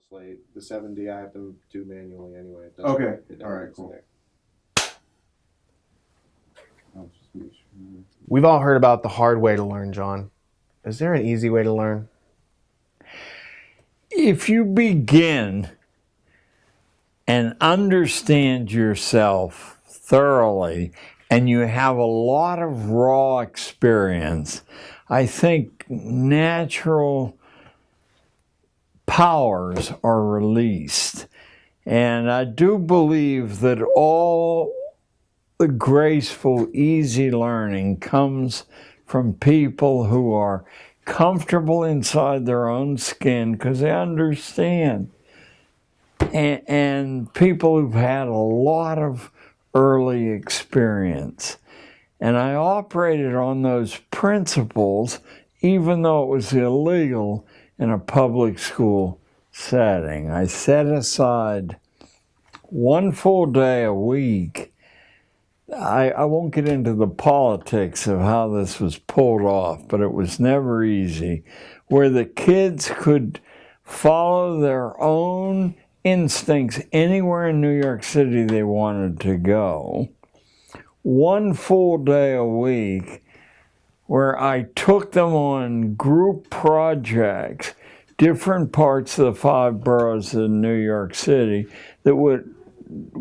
slate. The 70 I have to do manually anyway. It Okay. it All right, gets cool. there. I'll just make sure. We've all heard about the hard way to learn, John. Is there an easy way to learn? If you begin and understand yourself thoroughly and you have a lot of raw experience, I think natural powers are released. And I do believe that all the graceful, easy learning comes from people who are comfortable inside their own skin because they understand. And people who've had a lot of early experience. And I operated on those principles even though it was illegal in a public school setting. I set aside one full day a week. I won't get into the politics of how this was pulled off, but it was never easy, where the kids could follow their own instincts anywhere in New York City they wanted to go. One full day a week where I took them on group projects, different parts of the 5 boroughs in New York City,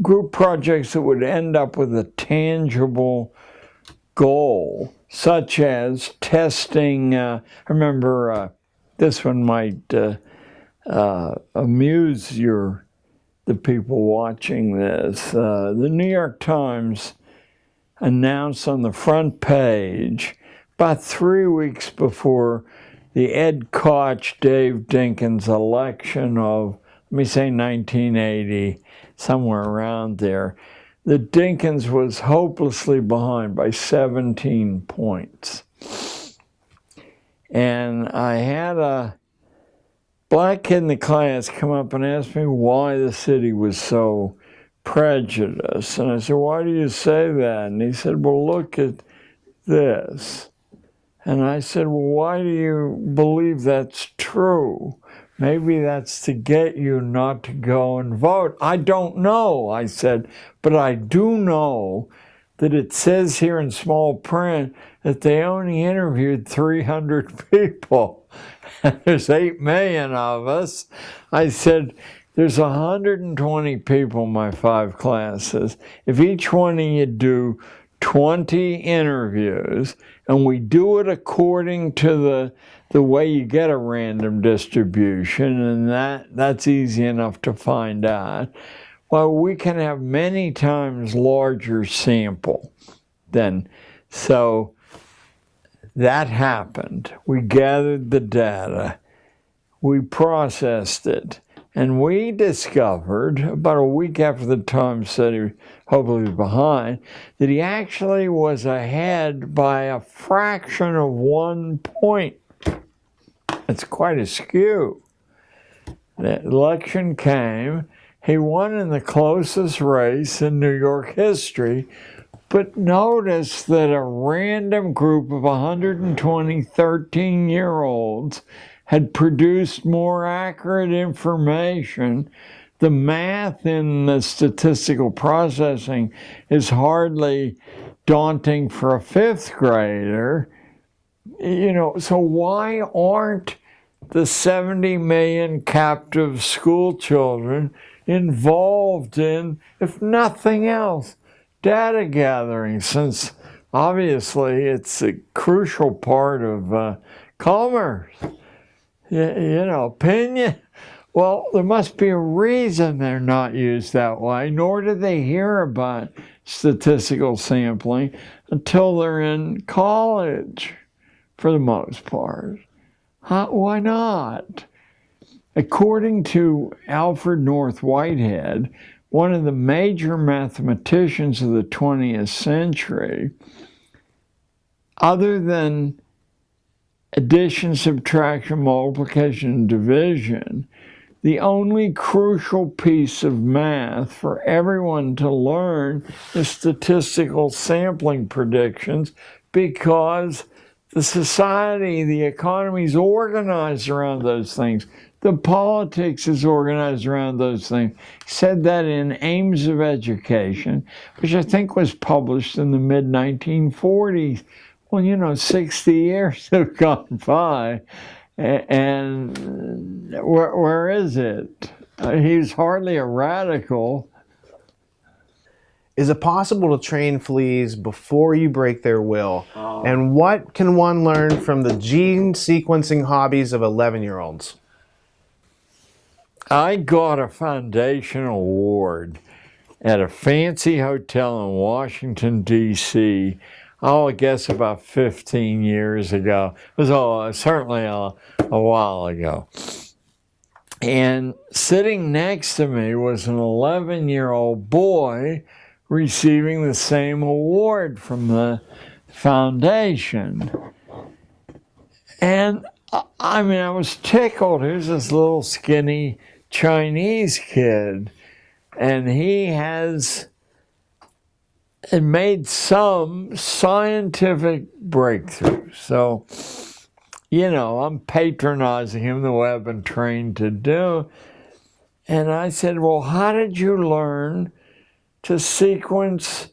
group projects that would end up with a tangible goal, such as testing. I remember this one might amuse the people watching this. The New York Times announced on the front page about 3 weeks before the Ed Koch, Dave Dinkins election of, let me say 1980, somewhere around there, that Dinkins was hopelessly behind by 17 points. And I had a black kid in the class come up and ask me why the city was so prejudiced. And I said, why do you say that? And he said, well, look at this. And I said, well, why do you believe that's true? Maybe that's to get you not to go and vote. I don't know, I said, but I do know that it says here in small print that they only interviewed 300 people. There's 8 million of us. I said, there's 120 people in my 5 classes. If each one of you do 20 interviews, and we do it according to the way you get a random distribution, and that's easy enough to find out, well, we can have many times larger sample than. So that happened. We gathered the data, we processed it, and we discovered, about a week after the Times said he hopefully was behind, that he actually was ahead by a fraction of 1 point. It's quite a skew. The election came. He won in the closest race in New York history, but notice that a random group of 120 13-year-olds had produced more accurate information. The math in the statistical processing is hardly daunting for a 5th grader. So why aren't the 70 million captive school children involved in, if nothing else, data gathering, since obviously it's a crucial part of commerce? Opinion. Well, there must be a reason they're not used that way, nor do they hear about statistical sampling until they're in college, for the most part. Why not? According to Alfred North Whitehead, one of the major mathematicians of the 20th century, other than addition, subtraction, multiplication, and division, the only crucial piece of math for everyone to learn is statistical sampling predictions, because the society, the economy is organized around those things. the politics is organized around those things. He said that in Aims of Education, which I think was published in the mid-1940s. Well, 60 years have gone by, and where is it? He's hardly a radical. Is it possible to train fleas before you break their will? And what can one learn from the gene sequencing hobbies of 11-year-olds? I got a foundation award at a fancy hotel in Washington, D.C., I guess about 15 years ago. It was certainly a while ago. And sitting next to me was an 11-year-old boy receiving the same award from the foundation. And I was tickled. Here's this little skinny Chinese kid, and he has made some scientific breakthrough. So, I'm patronizing him the way I've been trained to do. And I said, well, how did you learn to sequence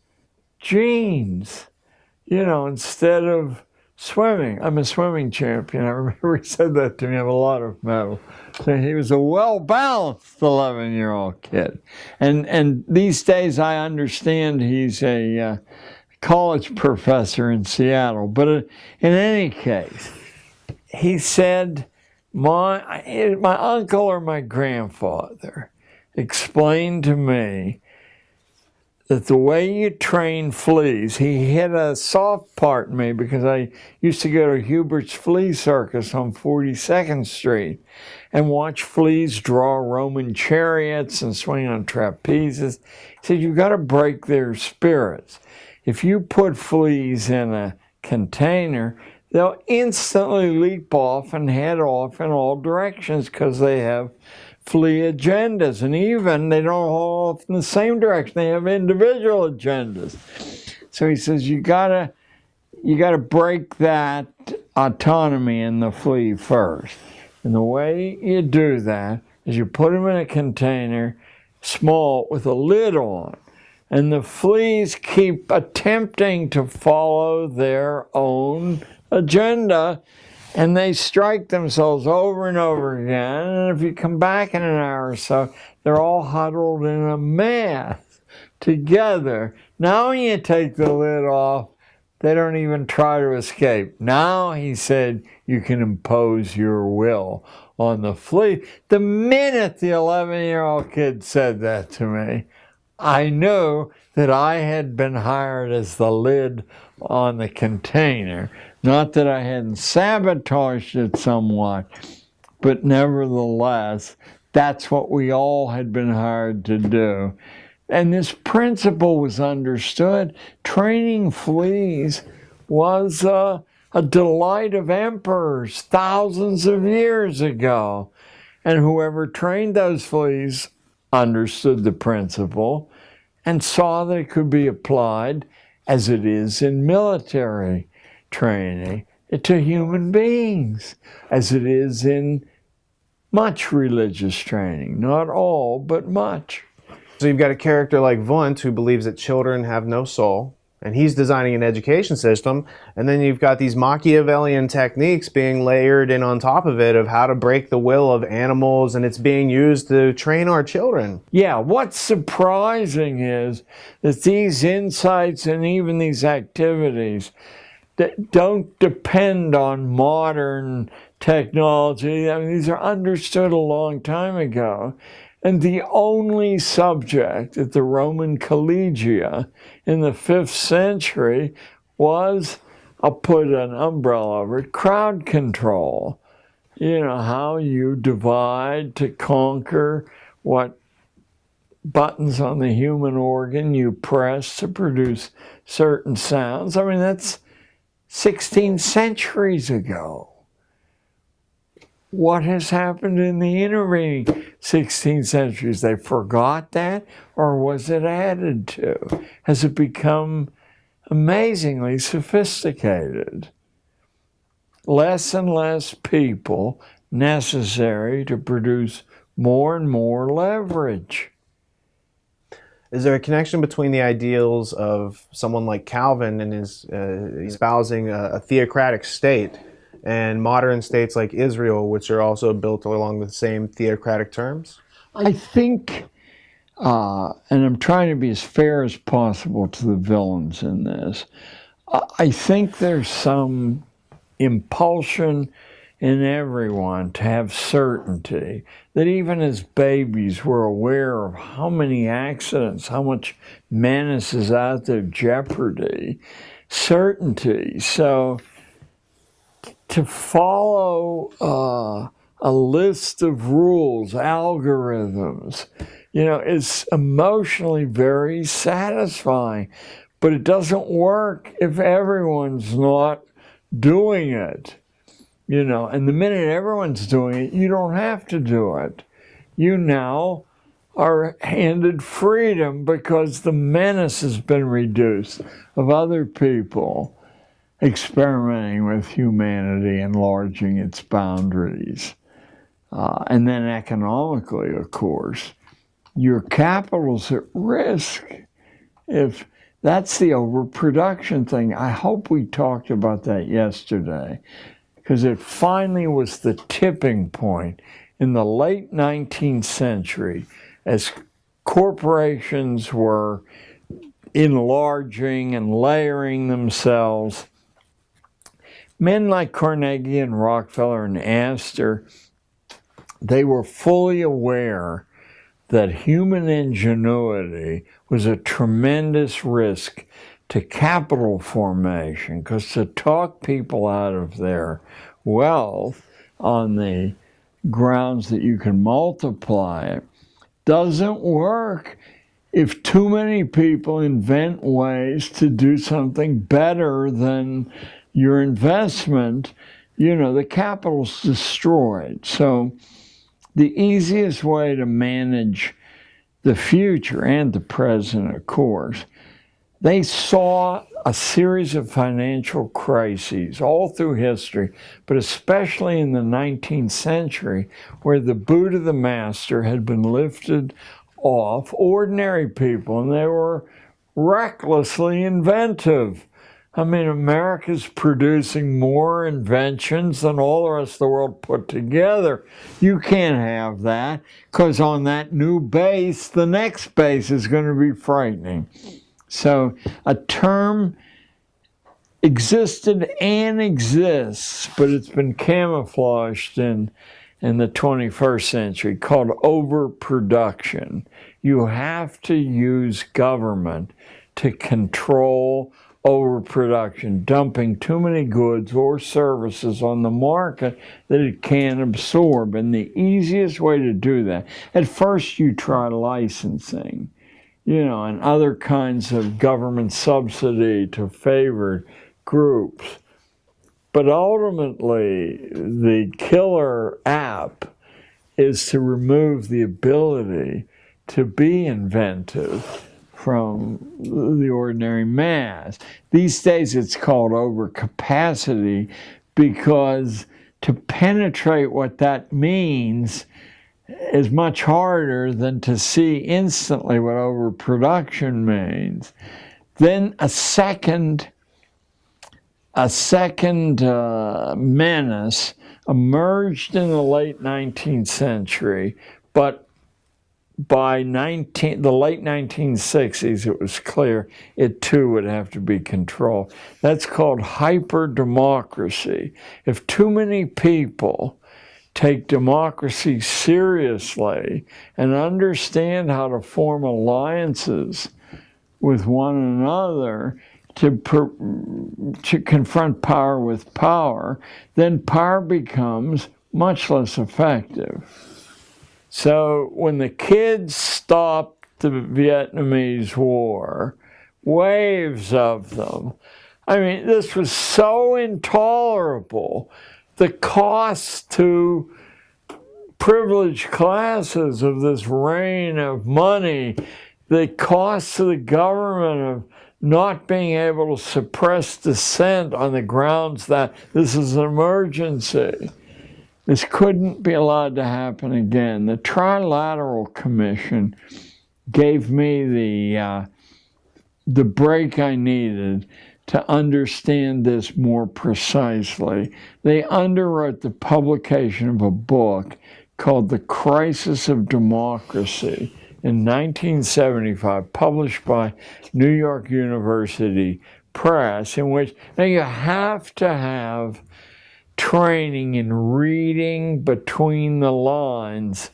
genes, instead of swimming? I'm a swimming champion. I remember he said that to me. I have a lot of medals. So he was a well-balanced 11-year-old kid. And these days I understand he's a college professor in Seattle. But in any case, he said, my uncle or my grandfather explained to me that the way you train fleas, he hit a soft part in me because I used to go to Hubert's Flea Circus on 42nd Street and watch fleas draw Roman chariots and swing on trapezes. He said, you've got to break their spirits. If you put fleas in a container, they'll instantly leap off and head off in all directions because they have flea agendas, and even they don't all off in the same direction. They have individual agendas. So he says you gotta break that autonomy in the flea first. And the way you do that is you put them in a container, small, with a lid on. And the fleas keep attempting to follow their own agenda, and they strike themselves over and over again. And if you come back in an hour or so, they're all huddled in a mass together. Now when you take the lid off, they don't even try to escape. Now, he said, you can impose your will on the flea. The minute the 11-year-old kid said that to me, I knew that I had been hired as the lid on the container. Not that I hadn't sabotaged it somewhat, but nevertheless, that's what we all had been hired to do. And this principle was understood. Training fleas was a delight of emperors thousands of years ago. And whoever trained those fleas understood the principle and saw that it could be applied as it is in military training to human beings, as it is in much religious training. Not all, but much. So you've got a character like Wundt who believes that children have no soul, and he's designing an education system, and then you've got these Machiavellian techniques being layered in on top of it of how to break the will of animals, and it's being used to train our children. Yeah, what's surprising is that these insights and even these activities that don't depend on modern technology. These are understood a long time ago. And the only subject at the Roman collegia in the 5th century was, I'll put an umbrella over it, crowd control. How you divide to conquer, what buttons on the human organ you press to produce certain sounds. That's 16 centuries ago. What has happened in the intervening 16 centuries? They forgot that, or was it added to? Has it become amazingly sophisticated? Less and less people necessary to produce more and more leverage. Is there a connection between the ideals of someone like Calvin and his espousing a theocratic state and modern states like Israel, which are also built along the same theocratic terms? I think, and I'm trying to be as fair as possible to the villains in this, I think there's some impulsion in everyone to have certainty, that even as babies we're aware of how many accidents, how much menace is out there, jeopardy, certainty. So to follow a list of rules, algorithms, is emotionally very satisfying, but it doesn't work if everyone's not doing it. And the minute everyone's doing it, you don't have to do it. You now are handed freedom because the menace has been reduced of other people experimenting with humanity, enlarging its boundaries. And then economically, of course, your capital's at risk if that's the overproduction thing. I hope we talked about that yesterday, because it finally was the tipping point in the late 19th century as corporations were enlarging and layering themselves. Men like Carnegie and Rockefeller and Astor, they were fully aware that human ingenuity was a tremendous risk to capital formation, because to talk people out of their wealth on the grounds that you can multiply it doesn't work if too many people invent ways to do something better than your investment. The capital's destroyed. So the easiest way to manage the future and the present, of course, they saw a series of financial crises all through history, but especially in the 19th century, where the boot of the master had been lifted off ordinary people, and they were recklessly inventive. I mean, America's producing more inventions than all the rest of the world put together. You can't have that, because on that new base, the next base is going to be frightening. So a term existed and exists, but it's been camouflaged in the 21st century, called overproduction. You have to use government to control overproduction, dumping too many goods or services on the market that it can't absorb. And the easiest way to do that, at first you try licensing, and other kinds of government subsidy to favored groups. But ultimately, the killer app is to remove the ability to be inventive from the ordinary mass. These days it's called overcapacity, because to penetrate what that means is much harder than to see instantly what overproduction means. Then a second menace emerged in the late 19th century, but by the late 1960s, it was clear it too would have to be controlled. That's called hyper-democracy. If too many people take democracy seriously and understand how to form alliances with one another to confront power with power, then power becomes much less effective. So when the kids stopped the Vietnamese War, waves of them, I mean, this was so intolerable. The cost to privileged classes of this rain of money, the cost to the government of not being able to suppress dissent on the grounds that this is an emergency. This couldn't be allowed to happen again. The Trilateral Commission gave me the break I needed to understand this more precisely. They underwrote the publication of a book called The Crisis of Democracy in 1975, published by New York University Press, in which now you have to have training in reading between the lines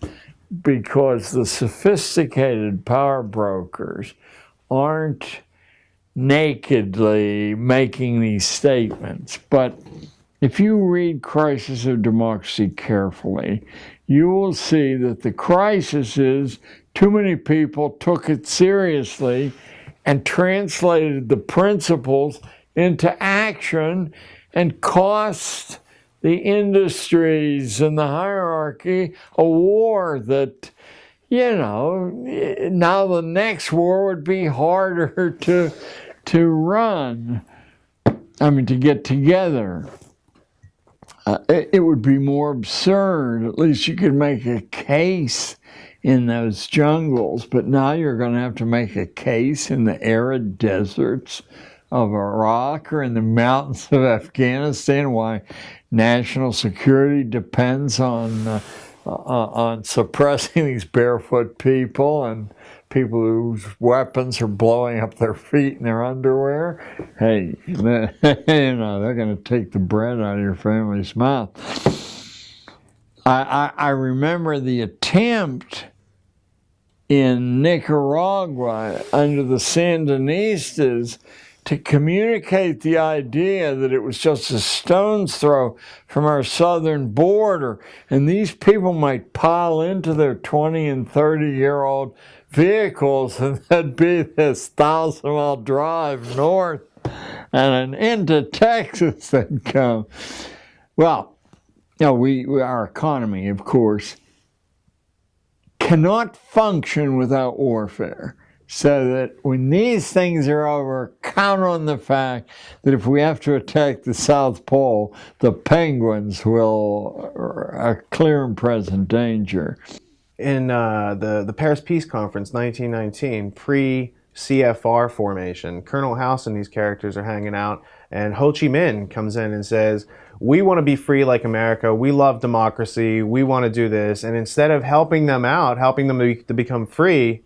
because the sophisticated power brokers aren't nakedly making these statements. But if you read Crisis of Democracy carefully, you will see that the crisis is too many people took it seriously and translated the principles into action and cost the industries and the hierarchy a war that, you know, now the next war would be harder to run. I mean, to get together. It would be more absurd. At least you could make a case in those jungles, but now you're going to have to make a case in the arid deserts of Iraq or in the mountains of Afghanistan why national security depends on suppressing these barefoot people and people whose weapons are blowing up their feet in their underwear. Hey, you know, they're going to take the bread out of your family's mouth. I remember the attempt in Nicaragua under the Sandinistas to communicate the idea that it was just a stone's throw from our southern border, and these people might pile into their 20 and 30-year-old vehicles, and there'd be this 1,000-mile drive north and into Texas they'd come. Well, you know, our economy, of course, cannot function without warfare. So that when these things are over, count on the fact that if we have to attack the South Pole, the penguins are clear and present danger. In the Paris Peace Conference, 1919, pre-CFR formation, Colonel House and these characters are hanging out, and Ho Chi Minh comes in and says, we want to be free like America, we love democracy, we want to do this, and instead of helping them out, helping them to become free,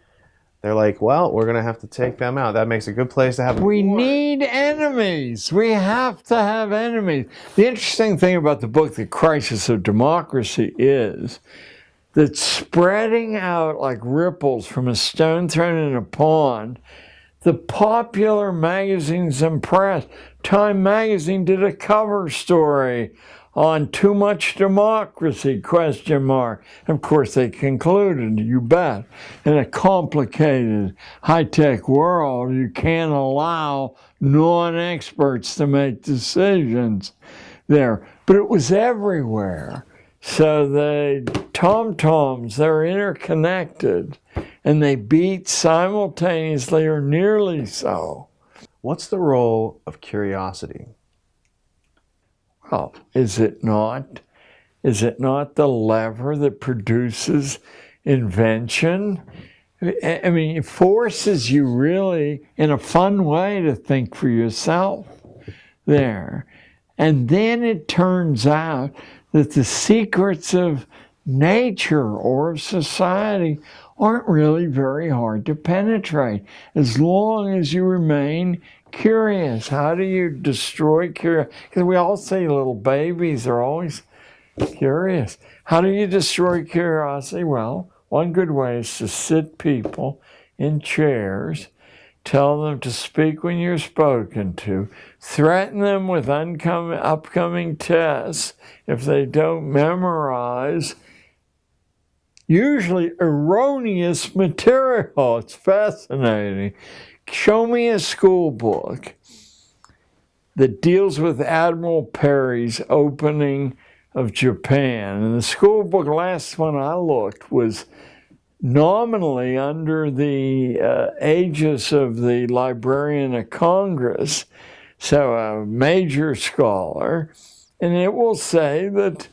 they're like, well, we're going to have to take them out. That makes a good place to have We need enemies. We have to have enemies. The interesting thing about the book, The Crisis of Democracy, is that spreading out like ripples from a stone thrown in a pond, the popular magazines and press, Time magazine did a cover story on too much democracy, ? And of course they concluded, you bet, in a complicated high-tech world, you can't allow non-experts to make decisions there. But it was everywhere. So the tom-toms, they're interconnected, and they beat simultaneously or nearly so. What's the role of curiosity? Well, is it not the lever that produces invention? I mean, it forces you really, in a fun way, to think for yourself there. And then it turns out that the secrets of nature or of society aren't really very hard to penetrate as long as you remain curious. How do you destroy curiosity? Because we all see little babies are always curious. How do you destroy curiosity? Well, one good way is to sit people in chairs, tell them to speak when you're spoken to, threaten them with upcoming tests if they don't memorize usually erroneous material. It's fascinating. Show me a school book that deals with Admiral Perry's opening of Japan. And the school book, last one I looked, was nominally under the aegis of the Librarian of Congress, so a major scholar, and it will say that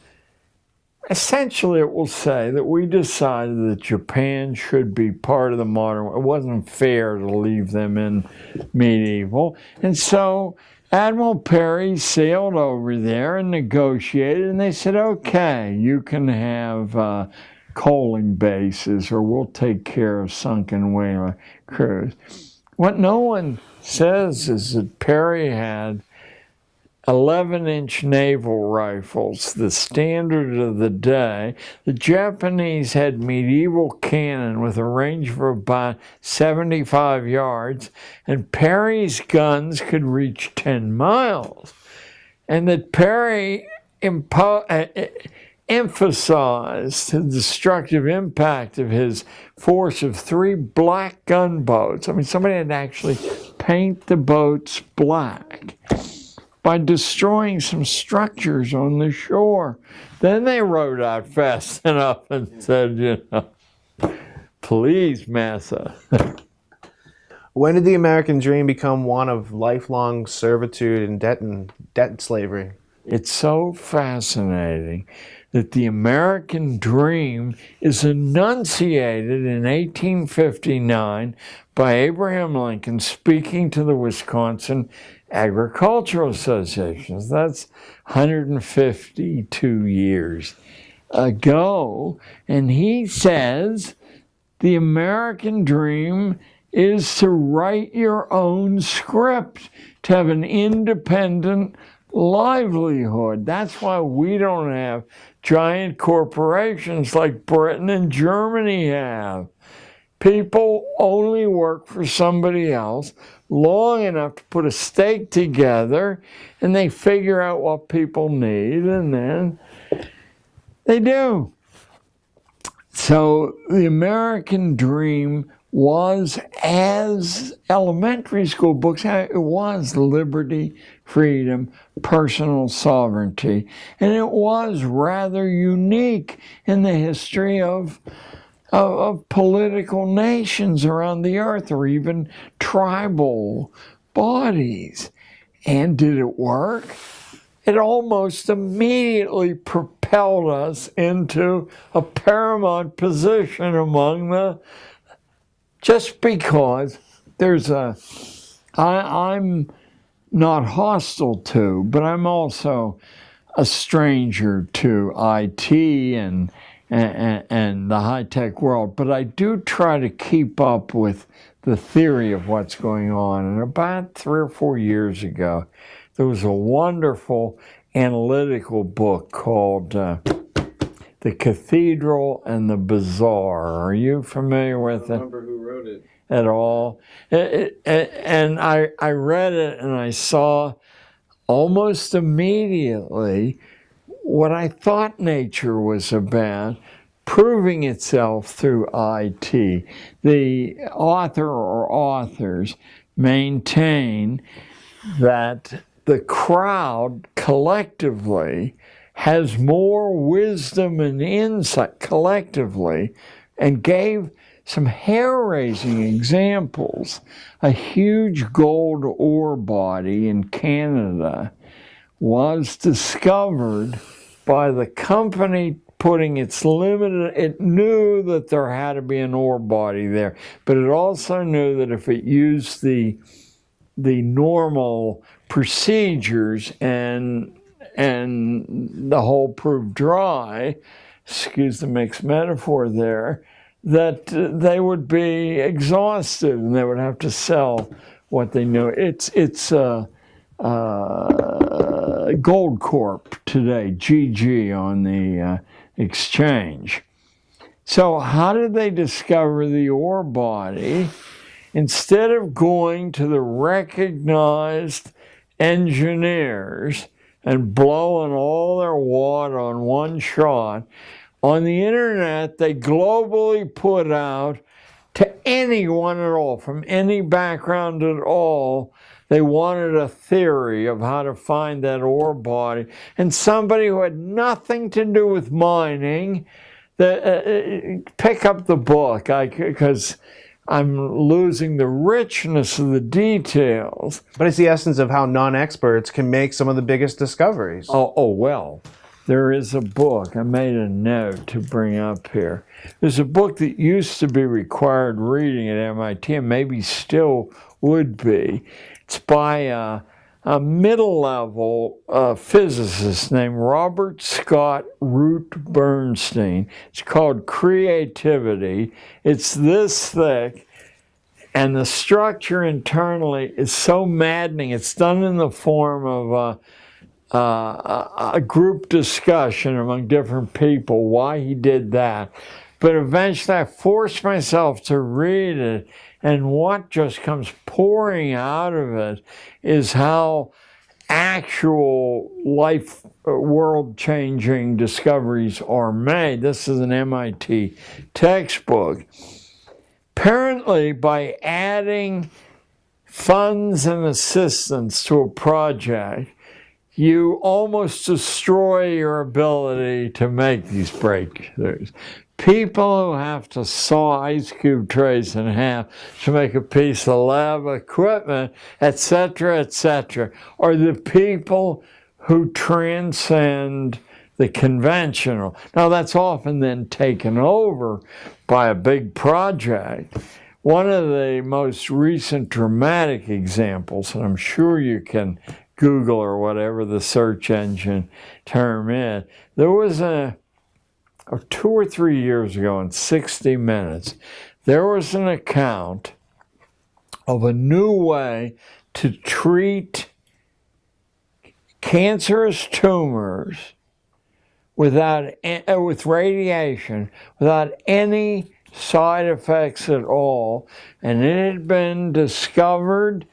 essentially it will say that we decided that Japan should be part of the modern world. It wasn't fair to leave them in medieval. And so Admiral Perry sailed over there and negotiated, and they said, okay, you can have coaling bases, or we'll take care of sunken whaler crews. What no one says is that Perry had 11-inch naval rifles, the standard of the day. The Japanese had medieval cannon with a range of about 75 yards, and Perry's guns could reach 10 miles. And that Perry emphasized the destructive impact of his force of 3 black gunboats. I mean, somebody had to actually paint the boats black by destroying some structures on the shore. Then they rowed out fast enough and said, you know, please, massa. When did the American dream become one of lifelong servitude and debt slavery? It's so fascinating that the American dream is enunciated in 1859 by Abraham Lincoln speaking to the Wisconsin Agricultural Association. That's 152 years ago. And he says the American dream is to write your own script, to have an independent livelihood. That's why we don't have giant corporations like Britain and Germany have. People only work for somebody else long enough to put a stake together, and they figure out what people need, and then they do. So the American dream was, as elementary school books, it was liberty, freedom, personal sovereignty, and it was rather unique in the history of political nations around the earth, or even tribal bodies. And did it work? It almost immediately propelled us into a paramount position among the, just because there's I'm not hostile to, but I'm also a stranger to IT and the high-tech world, but I do try to keep up with the theory of what's going on. And about 3 or 4 years ago, there was a wonderful analytical book called The Cathedral and the Bazaar. Are you familiar with it? I don't remember who wrote it at all. And I read it, and I saw almost immediately what I thought nature was about, proving itself through IT. The author or authors maintain that the crowd collectively has more wisdom and insight collectively, and gave some hair-raising examples. A huge gold ore body in Canada was discovered by the company putting its limited, it knew that there had to be an ore body there, but it also knew that if it used the normal procedures and the hole proved dry, excuse the mixed metaphor there, that they would be exhausted and they would have to sell what they knew. It's Goldcorp today, GG on the exchange. So how did they discover the ore body? Instead of going to the recognized engineers and blowing all their wad on one shot, on the internet they globally put out to anyone at all, from any background at all. They wanted a theory of how to find that ore body. And somebody who had nothing to do with mining, pick up the book, because I'm losing the richness of the details. But it's the essence of how non-experts can make some of the biggest discoveries. Oh well, there is a book. I made a note to bring up here. There's a book that used to be required reading at MIT and maybe still would be. It's by a middle-level physicist named Robert Scott Root Bernstein. It's called Creativity. It's this thick, and the structure internally is so maddening. It's done in the form of a group discussion among different people, why he did that. But eventually I forced myself to read it, and what just comes pouring out of it is how actual life, world-changing discoveries are made. This is an MIT textbook. Apparently, by adding funds and assistance to a project, you almost destroy your ability to make these breakthroughs. People who have to saw ice cube trays in half to make a piece of lab equipment, etc., are the people who transcend the conventional. Now, that's often then taken over by a big project. One of the most recent dramatic examples, and I'm sure you can Google or whatever the search engine term is, there was 2 or 3 years ago in 60 Minutes, there was an account of a new way to treat cancerous tumors with radiation without any side effects at all. And it had been discovered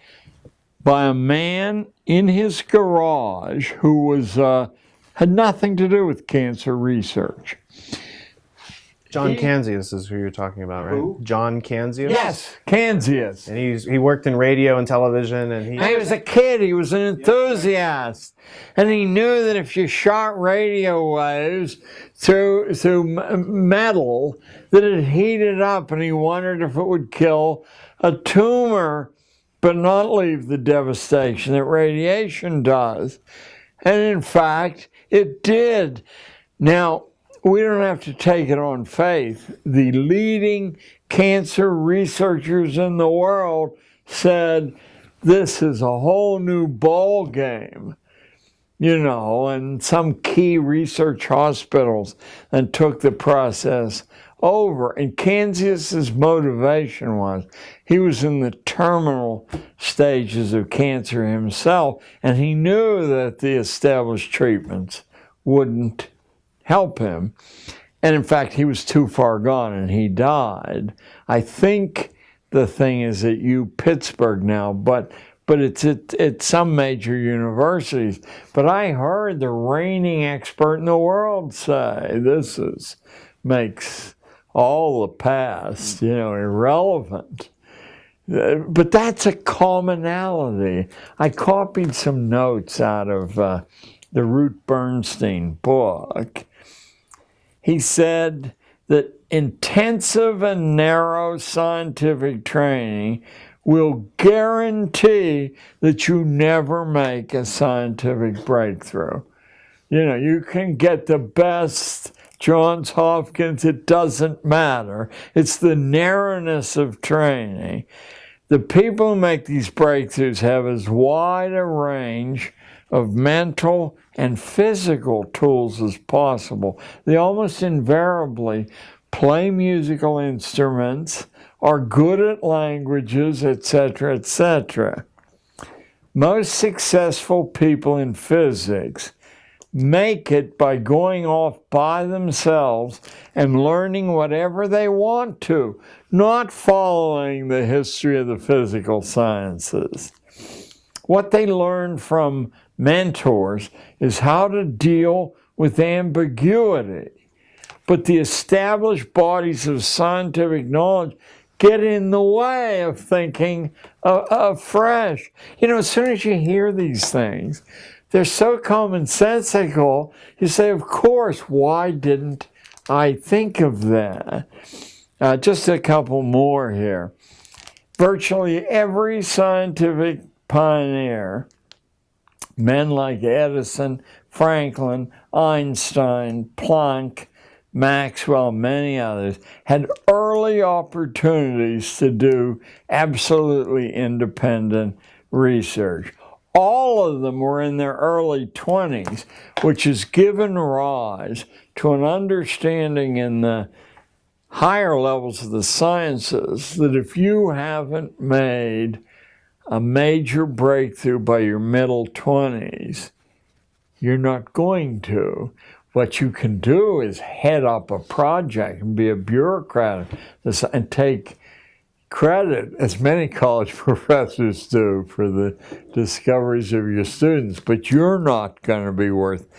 by a man in his garage who was had nothing to do with cancer research. John Canzius is who you're talking about, right? Who? John Canzius? Yes, Canzius. And he worked in radio and television, and He was a kid. He was an enthusiast. And he knew that if you shot radio waves through metal, that it heated up, and he wondered if it would kill a tumor, but not leave the devastation that radiation does. And in fact, it did. Now, we don't have to take it on faith. The leading cancer researchers in the world said, this is a whole new ball game, and some key research hospitals and took the process over. And Canzius's motivation was, he was in the terminal stages of cancer himself, and he knew that the established treatments wouldn't help him. And in fact, he was too far gone and he died. I think the thing is at Pittsburgh now, but it's at some major universities. But I heard the reigning expert in the world say this makes all the past, irrelevant. But that's a commonality. I copied some notes out of the Root Bernstein book. He said that intensive and narrow scientific training will guarantee that you never make a scientific breakthrough. You can get the best Johns Hopkins, it doesn't matter. It's the narrowness of training. The people who make these breakthroughs have as wide a range of mental and physical tools as possible. They almost invariably play musical instruments, are good at languages, etc. Most successful people in physics make it by going off by themselves and learning whatever they want to, not following the history of the physical sciences. What they learn from mentors is how to deal with ambiguity. But the established bodies of scientific knowledge get in the way of thinking afresh. As soon as you hear these things, they're so commonsensical, you say, of course, why didn't I think of that? Just a couple more here. Virtually every scientific pioneer men like Edison, Franklin, Einstein, Planck, Maxwell, many others, had early opportunities to do absolutely independent research. All of them were in their early 20s, which has given rise to an understanding in the higher levels of the sciences that if you haven't made a major breakthrough by your middle 20s, you're not going to. What you can do is head up a project and be a bureaucrat and take credit, as many college professors do, for the discoveries of your students, but you're not going to be worth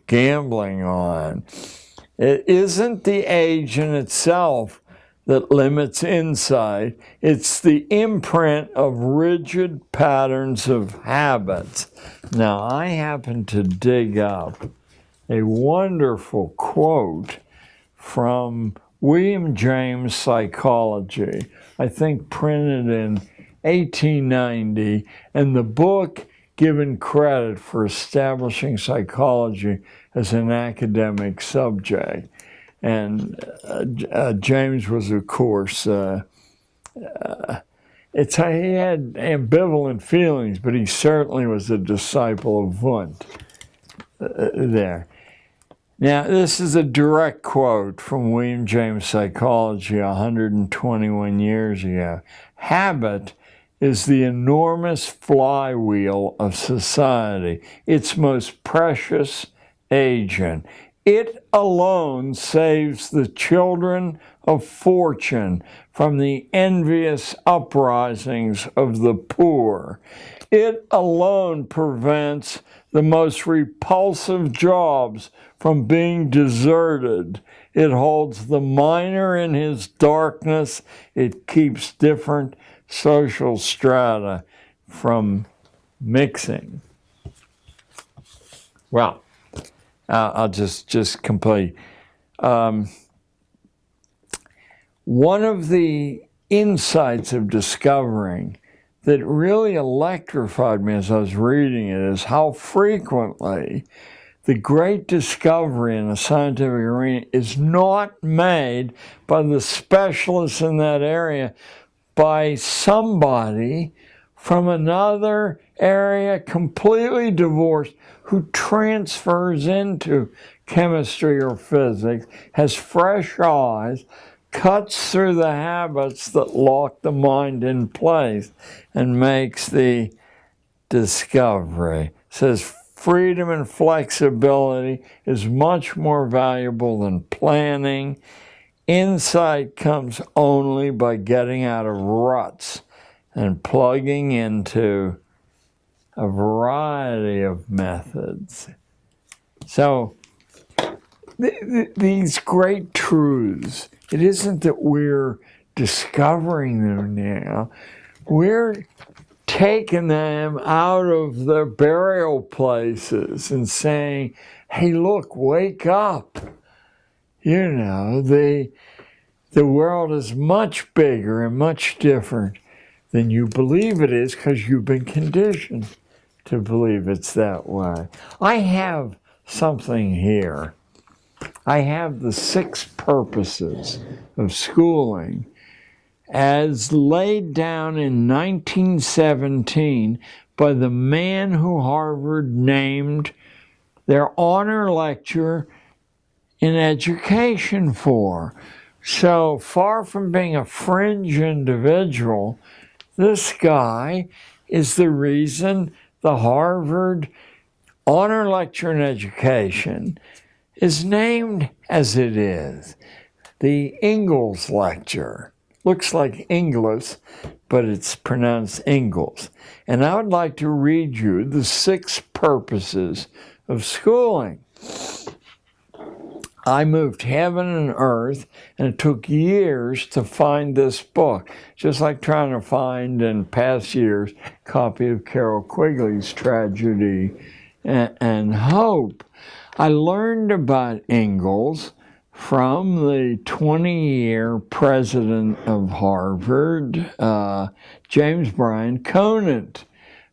gambling on. It isn't the age in itself that limits insight. It's the imprint of rigid patterns of habits. Now, I happen to dig up a wonderful quote from William James Psychology, I think printed in 1890, and the book given credit for establishing psychology as an academic subject. And James was, of course, he had ambivalent feelings, but he certainly was a disciple of Wundt there. Now, this is a direct quote from William James Psychology 121 years ago. Habit is the enormous flywheel of society, its most precious agent. It alone saves the children of fortune from the envious uprisings of the poor. It alone prevents the most repulsive jobs from being deserted. It holds the miner in his darkness. It keeps different social strata from mixing. Well, I'll just complete. One of the insights of discovering that really electrified me as I was reading it is how frequently the great discovery in the scientific arena is not made by the specialists in that area, by somebody from another area completely divorced who transfers into chemistry or physics, has fresh eyes, cuts through the habits that lock the mind in place, and makes the discovery. It says freedom and flexibility is much more valuable than planning. Insight comes only by getting out of ruts and plugging into a variety of methods. So these great truths, it isn't that we're discovering them now. We're taking them out of their burial places and saying, hey, look, wake up. You know, the world is much bigger and much different than you believe it is because you've been conditioned to believe it's that way. I have something here. I have the 6 purposes of schooling as laid down in 1917 by the man who Harvard named their honor lecturer in education for. So far from being a fringe individual, this guy is the reason the Harvard honor lecture in education is named as it is. The Ingalls lecture. Looks like Inglis, but it's pronounced Ingalls. And I would like to read you the 6 purposes of schooling. I moved heaven and earth, and it took years to find this book, just like trying to find, in past years, a copy of Carroll Quigley's Tragedy and Hope. I learned about Ingalls from the 20-year president of Harvard, James Bryan Conant,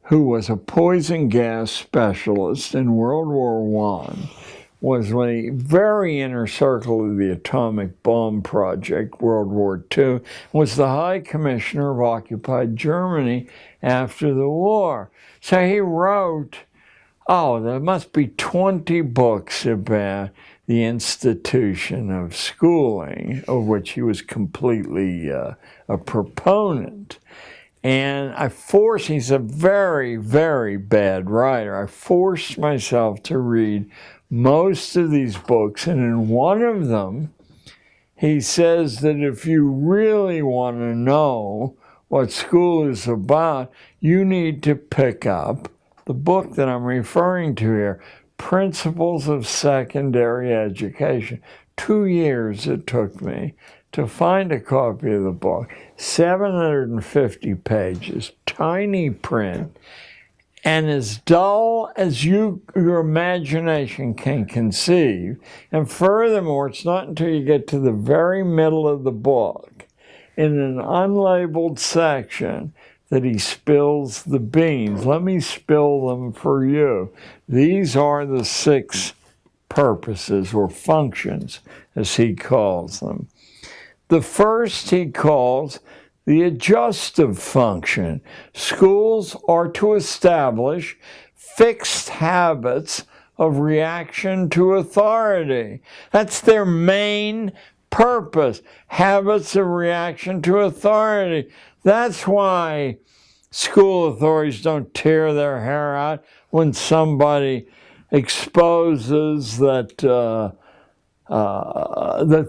who was a poison gas specialist in World War I, was a very inner circle of the atomic bomb project, World War II, was the High Commissioner of occupied Germany after the war. So he wrote, there must be 20 books about the institution of schooling, of which he was completely a proponent. And he's a very, very bad writer. I forced myself to read most of these books, and in one of them, he says that if you really want to know what school is about, you need to pick up the book that I'm referring to here, Principles of Secondary Education. 2 years it took me to find a copy of the book, 750 pages, tiny print, and as dull as your imagination can conceive. And furthermore, it's not until you get to the very middle of the book, in an unlabeled section, that he spills the beans. Let me spill them for you. These are the 6 purposes or functions, as he calls them. The first he calls the adjustive function. Schools are to establish fixed habits of reaction to authority. That's their main purpose, habits of reaction to authority. That's why school authorities don't tear their hair out when somebody exposes that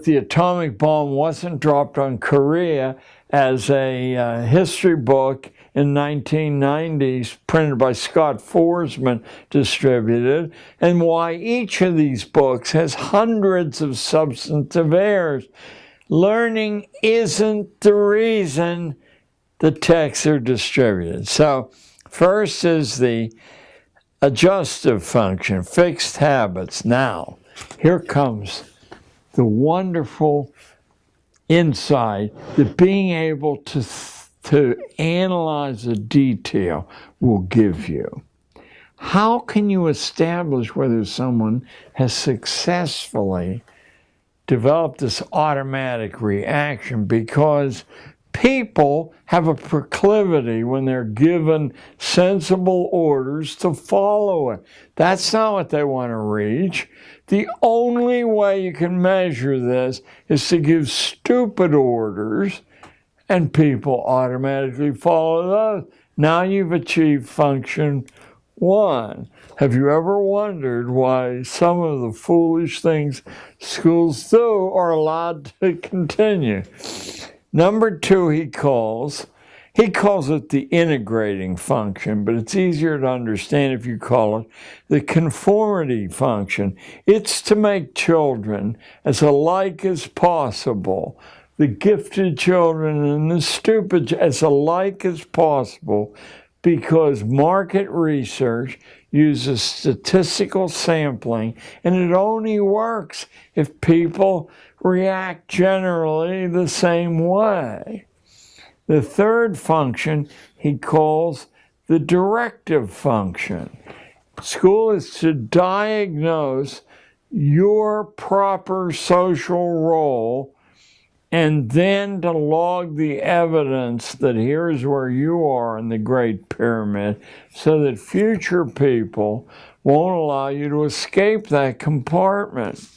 the atomic bomb wasn't dropped on Korea, as a history book in 1990s printed by Scott Forsman distributed, and why each of these books has hundreds of substantive errors. Learning isn't the reason the texts are distributed. So first is the adjustive function, fixed habits. Now, here comes the wonderful insight that being able to analyze a detail will give you. How can you establish whether someone has successfully developed this automatic reaction? Because people have a proclivity when they're given sensible orders to follow it. That's not what they want to reach. The only way you can measure this is to give stupid orders and people automatically follow those. Now you've achieved function 1. Have you ever wondered why some of the foolish things schools do are allowed to continue? Number 2, he calls it the integrating function, but it's easier to understand if you call it the conformity function. It's to make children as alike as possible, the gifted children and the stupid as alike as possible, because market research uses statistical sampling, and it only works if people react generally the same way. The third function he calls the directive function. School is to diagnose your proper social role and then to log the evidence that here's where you are in the Great Pyramid, so that future people won't allow you to escape that compartment.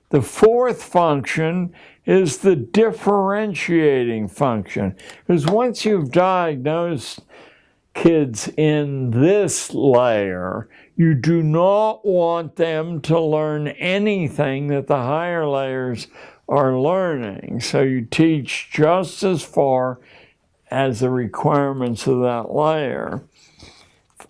The fourth function is the differentiating function, because once you've diagnosed kids in this layer, you do not want them to learn anything that the higher layers are learning. So you teach just as far as the requirements of that layer.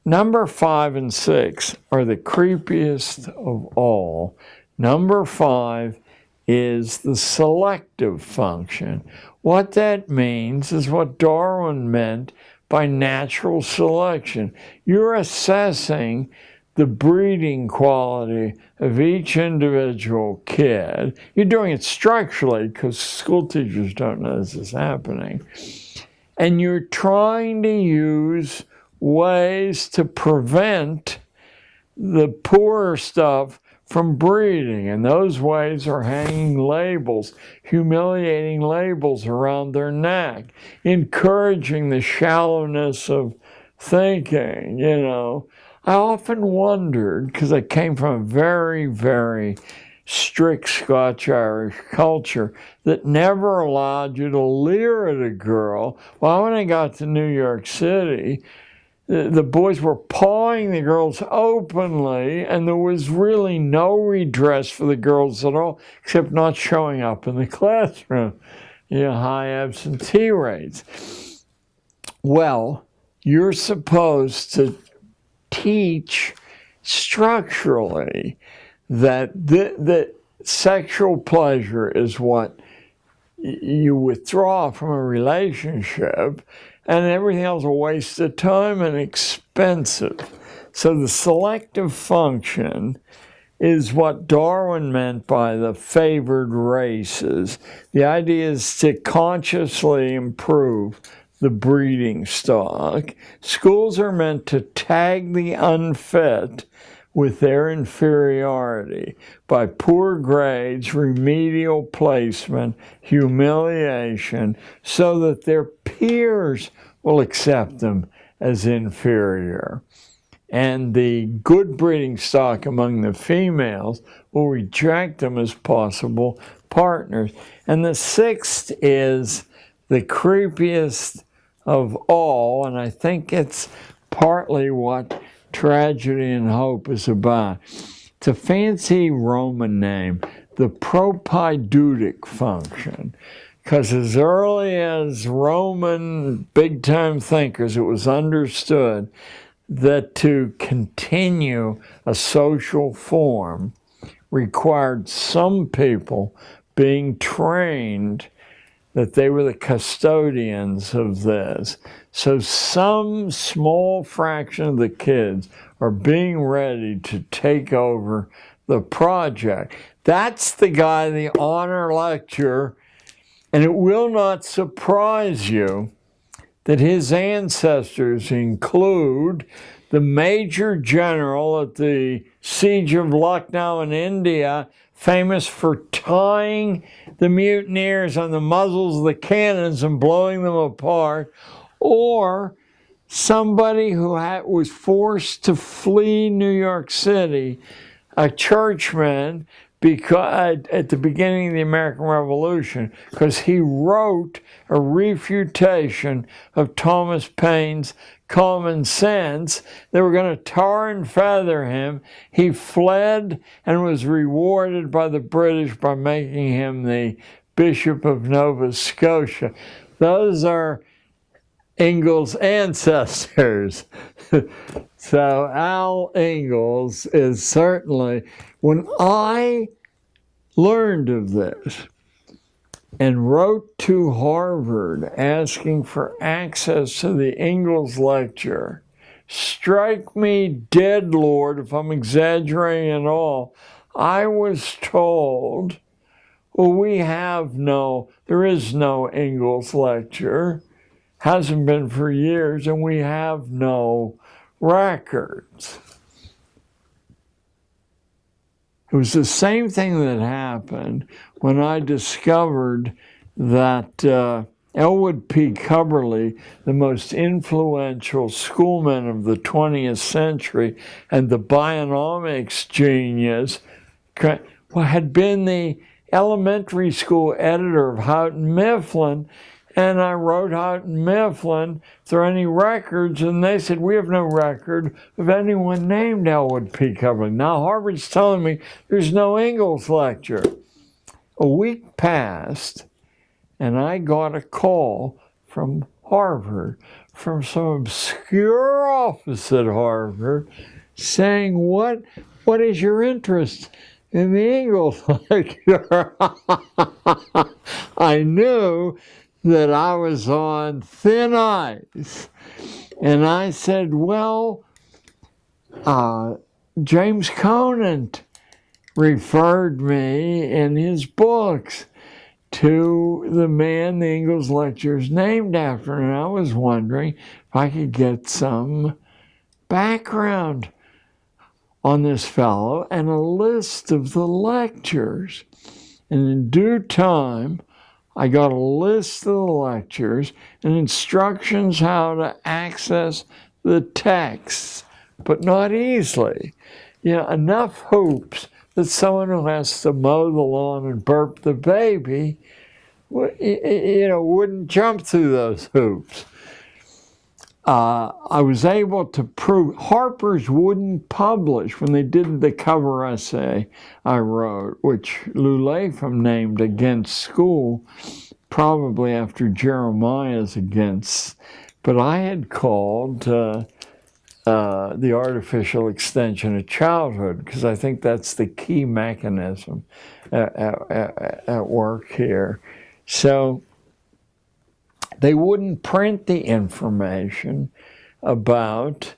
Number 5 and 6 are the creepiest of all. Number 5 is the selective function. What that means is what Darwin meant by natural selection. You're assessing the breeding quality of each individual kid. You're doing it structurally because school teachers don't know this is happening. And you're trying to use ways to prevent the poorer stuff from breeding, and those ways are hanging labels, humiliating labels around their neck, encouraging the shallowness of thinking, you know. I often wondered, because I came from a very, very strict Scotch-Irish culture that never allowed you to leer at a girl. Well, when I got to New York City, the boys were pawing the girls openly, and there was really no redress for the girls at all, except not showing up in the classroom. You know, high absentee rates. Well, you're supposed to teach structurally that that sexual pleasure is what you withdraw from a relationship, and everything else is a waste of time and expensive. So the selective function is what Darwin meant by the favored races. The idea is to consciously improve the breeding stock. Schools are meant to tag the unfit with their inferiority by poor grades, remedial placement, humiliation, so that their peers will accept them as inferior. And the good breeding stock among the females will reject them as possible partners. And the sixth is the creepiest of all, and I think it's partly what Tragedy and Hope is about. It's a fancy Roman name, the propaidutic function, because as early as Roman big-time thinkers, it was understood that to continue a social form required some people being trained that they were the custodians of this. So some small fraction of the kids are being ready to take over the project. That's the guy, the honor lecture, and it will not surprise you that his ancestors include the major general at the siege of Lucknow in India, famous for tying the mutineers on the muzzles of the cannons and blowing them apart, or somebody who was forced to flee New York City, a churchman, because at the beginning of the American Revolution, because he wrote a refutation of Thomas Paine's Common Sense. They were going to tar and feather him. He fled and was rewarded by the British by making him the Bishop of Nova Scotia. Those are Ingalls' ancestors. So Al Ingalls is certainly, when I learned of this and wrote to Harvard asking for access to the Ingalls lecture, strike me dead, Lord, if I'm exaggerating at all, I was told, well, there is no Ingalls lecture, hasn't been for years, and we have no records. It was the same thing that happened when I discovered that Elwood P. Cubberley, the most influential schoolman of the 20th century and the bionomics genius, had been the elementary school editor of Houghton Mifflin. And I wrote Houghton Mifflin, if there are any records, and they said, we have no record of anyone named Elwood P. Cubberley. Now Harvard's telling me there's no Ingalls lecture. A week passed, and I got a call from Harvard, from some obscure office at Harvard, saying, what is your interest in the Ingalls lecture? I knew that I was on thin ice. And I said, well, James Conant referred me in his books to the man the Ingalls lecture is named after. And I was wondering if I could get some background on this fellow and a list of the lectures. And in due time, I got a list of the lectures and instructions how to access the texts, but not easily. You know, enough hoops that someone who has to mow the lawn and burp the baby, wouldn't jump through those hoops. I was able to prove Harper's wouldn't publish when they did the cover essay I wrote, which Lou Latham named Against School, probably after Jeremiah's Against. But I had called the artificial extension of childhood, because I think that's the key mechanism at work here. So they wouldn't print the information about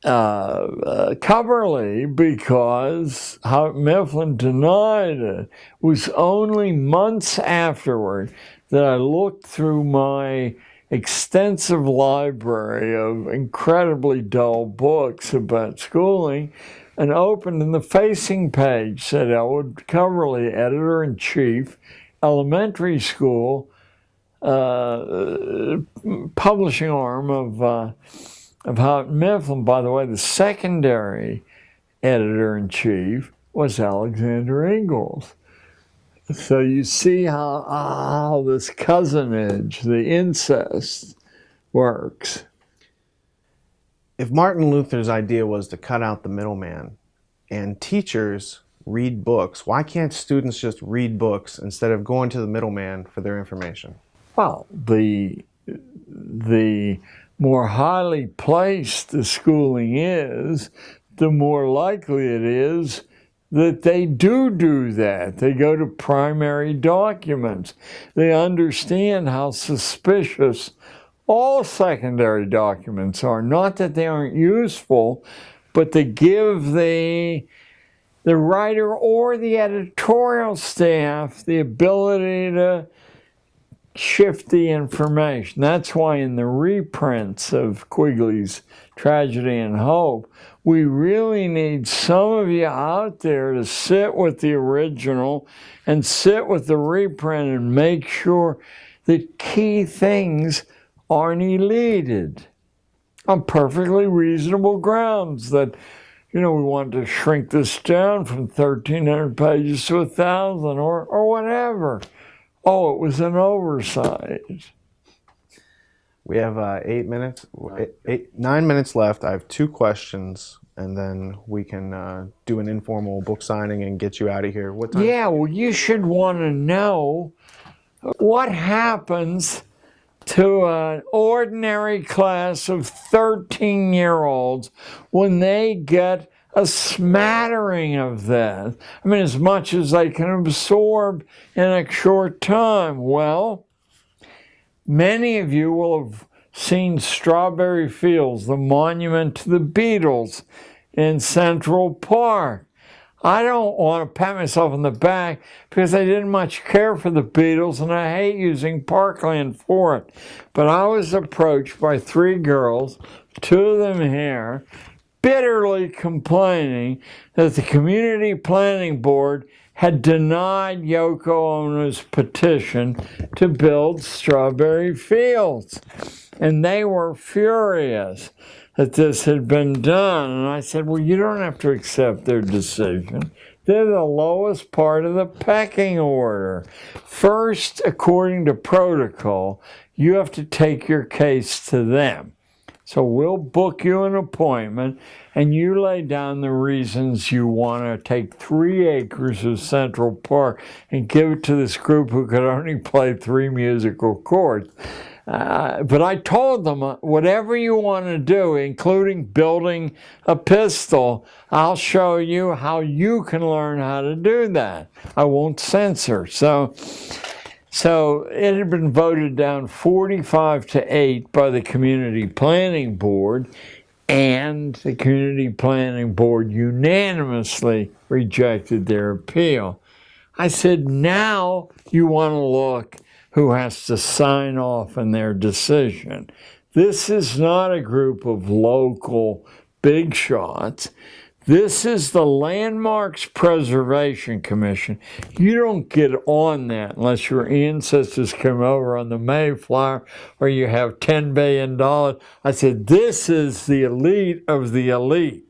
Coverley because Houghton Mifflin denied it. It was only months afterward that I looked through my extensive library of incredibly dull books about schooling and opened, and the facing page said Elwood Coverley, editor-in-chief, elementary school, publishing arm of Houghton Mifflin. By the way, the secondary editor-in-chief was Alexander Ingalls. So you see how this cousinage, the incest, works. If Martin Luther's idea was to cut out the middleman and teachers read books, why can't students just read books instead of going to the middleman for their information? Well, the more highly placed the schooling is, the more likely it is that they do that. They go to primary documents. They understand how suspicious all secondary documents are. Not that they aren't useful, but they give the writer or the editorial staff the ability to shift the information. That's why in the reprints of Quigley's Tragedy and Hope, we really need some of you out there to sit with the original and sit with the reprint and make sure that key things aren't eluded on perfectly reasonable grounds that, we want to shrink this down from 1,300 pages to 1,000 or whatever. Oh, it was an oversight. We have 9 minutes left. I have 2 questions, and then we can do an informal book signing and get you out of here. What time? Yeah, well, you should want to know what happens to an ordinary class of 13-year-olds when they get a smattering of that. I mean, as much as they can absorb in a short time. Well, many of you will have seen Strawberry Fields, the monument to the Beatles in Central Park. I don't want to pat myself on the back because I didn't much care for the Beatles and I hate using parkland for it. But I was approached by 3 girls, 2 of them here, bitterly complaining that the Community Planning Board had denied Yoko Ono's petition to build Strawberry Fields. And they were furious that this had been done. And I said, well, you don't have to accept their decision. They're the lowest part of the pecking order. First, according to protocol, you have to take your case to them. So we'll book you an appointment, and you lay down the reasons you want to take 3 acres of Central Park and give it to this group who could only play 3 musical chords. But I told them, whatever you want to do, including building a pistol, I'll show you how you can learn how to do that. I won't censor. So it had been voted down 45-8 by the Community Planning Board, and the Community Planning Board unanimously rejected their appeal. I said, now you want to look who has to sign off on their decision. This is not a group of local big shots. This is the Landmarks Preservation Commission. You don't get on that unless your ancestors came over on the Mayflower or you have $10 billion. I said, this is the elite of the elite.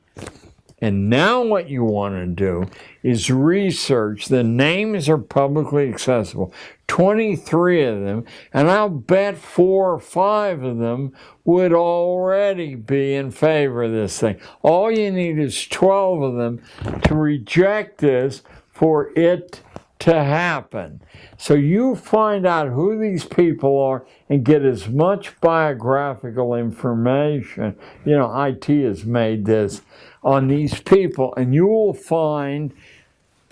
And now what you want to do is research. The names are publicly accessible. 23 of them, and I'll bet 4 or 5 of them would already be in favor of this thing. All you need is 12 of them to reject this for it to happen. So you find out who these people are and get as much biographical information. You know, IT has made this on these people, and you will find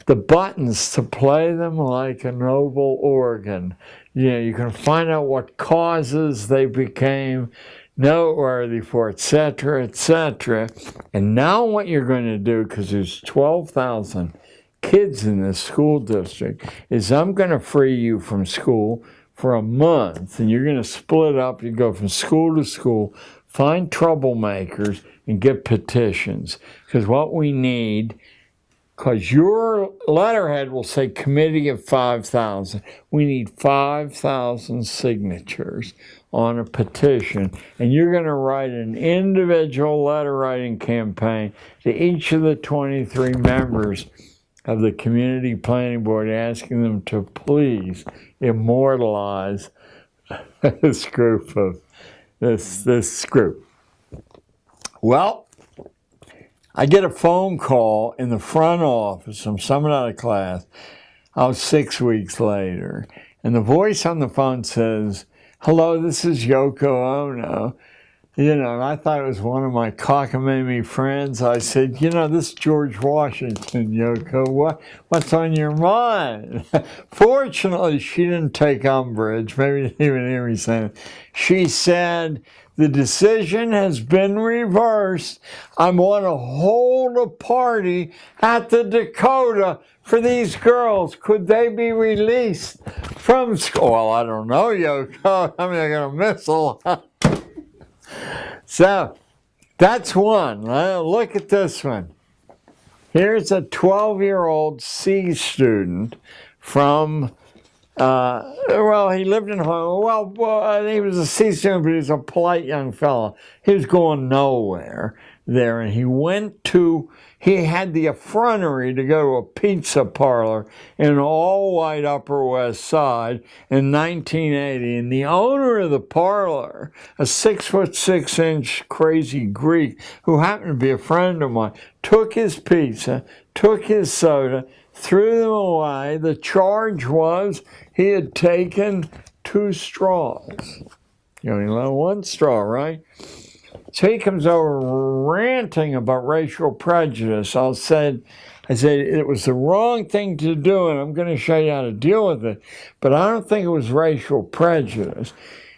the buttons to play them like a noble organ. You know, you can find out what causes they became noteworthy for, etc., etc. And now what you're going to do, because there's 12,000 kids in this school district, is I'm going to free you from school for a month, and you're going to split up. You go from school to school, find troublemakers, and get petitions. Because what we need, because your letterhead will say committee of 5,000. We need 5,000 signatures on a petition, and you're going to write an individual letter writing campaign to each of the 23 members of the Community Planning Board, asking them to please immortalize this group of this group. Well, I get a phone call in the front office from someone out of class. I was 6 weeks later, and the voice on the phone says, "Hello, this is Yoko Ono." You know, and I thought it was one of my cockamamie friends. I said, "You know, this is George Washington, Yoko. What's on your mind?" Fortunately, she didn't take umbrage. Maybe didn't even hear me saying it. She said, "The decision has been reversed. I want to hold a party at the Dakota for these girls. Could they be released from school?" Well, I don't know, Yoko. I mean, I got a missile. So, that's one. Look at this one. Here's a 12-year-old C student from, well, he lived in Hong Kong. Well, he was a C student, but he was a polite young fellow. He was going nowhere there, and he had the effrontery to go to a pizza parlor in an all-white Upper West Side in 1980, and the owner of the parlor, a 6'6" crazy Greek who happened to be a friend of mine, took his pizza, took his soda, threw them away. The charge was he had taken 2 straws. You only let 1 straw, right? So he comes over ranting about racial prejudice. I said it was the wrong thing to do, and I'm going to show you how to deal with it. But I don't think it was racial prejudice.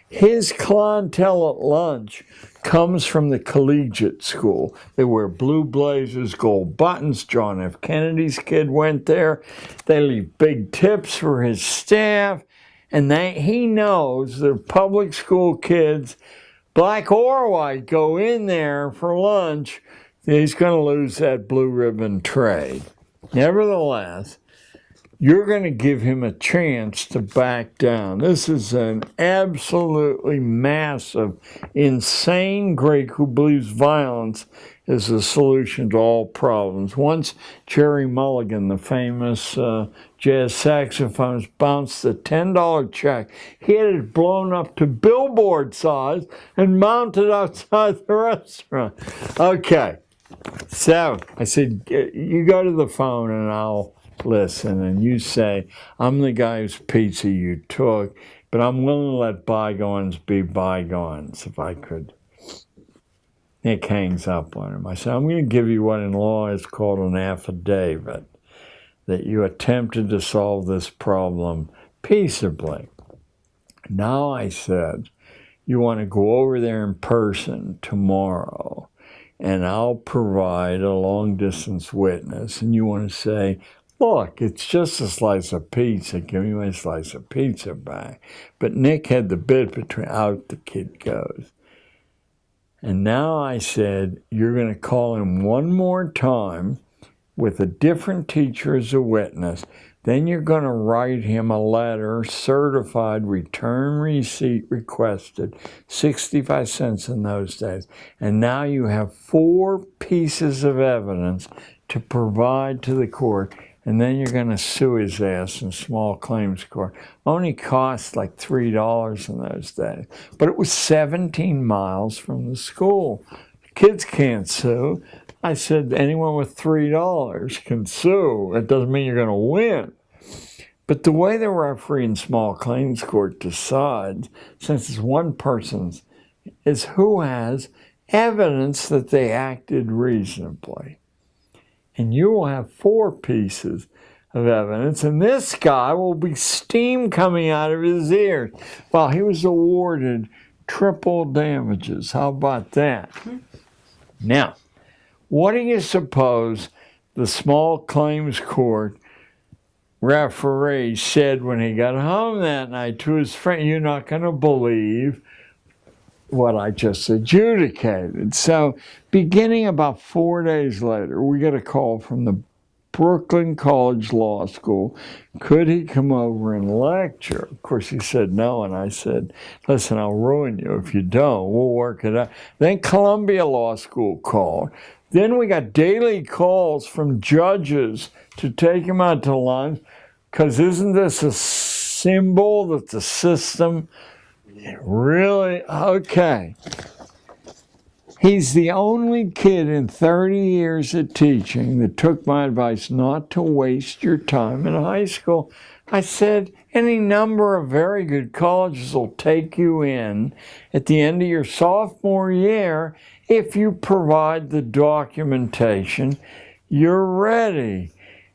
His clientele at lunch comes from the collegiate school. They wear blue blazers, gold buttons. John F. Kennedy's kid went there. They leave big tips for his staff. And he knows the public school kids, black or white, go in there for lunch, he's going to lose that blue ribbon trade. Nevertheless, you're going to give him a chance to back down. This is an absolutely massive, insane Greek who believes violence is the solution to all problems. Once Jerry Mulligan, the famous jazz saxophonist, bounced a $10 check. He had it blown up to billboard size and mounted outside the restaurant. Okay, so I said, you go to the phone and I'll listen, and you say, "I'm the guy whose pizza you took, but I'm willing to let bygones be bygones," if I could. Nick hangs up on him. I said, "I'm going to give you what in law is called an affidavit, that you attempted to solve this problem peaceably." Now, I said, you want to go over there in person tomorrow, and I'll provide a long-distance witness, and you want to say, look, it's just a slice of pizza. Give me my slice of pizza back. But Nick had the bit between, out the kid goes. And now I said, you're going to call him one more time with a different teacher as a witness. Then you're going to write him a letter, certified, return receipt requested, 65 cents in those days. And now you have 4 pieces of evidence to provide to the court. And then you're going to sue his ass in small claims court. Only cost like $3 in those days. But it was 17 miles from the school. Kids can't sue. I said, anyone with $3 can sue. That doesn't mean you're going to win. But the way the referee in small claims court decides, since it's one person's, is who has evidence that they acted reasonably. And you will have 4 pieces of evidence, and this guy will be steam coming out of his ears. Well, he was awarded triple damages. How about that? Now, what do you suppose the small claims court referee said when he got home that night to his friend? You're not going to believe what I just adjudicated. So beginning about 4 days later, we get a call from the Brooklyn College Law School. Could he come over and lecture? Of course, he said no, and I said, listen, I'll ruin you if you don't. We'll work it out. Then Columbia Law School called. Then we got daily calls from judges to take him out to lunch, because isn't this a symbol that the system really, okay. He's the only kid in 30 years of teaching that took my advice not to waste your time in high school. I said, any number of very good colleges will take you in at the end of your sophomore year if you provide the documentation. You're ready.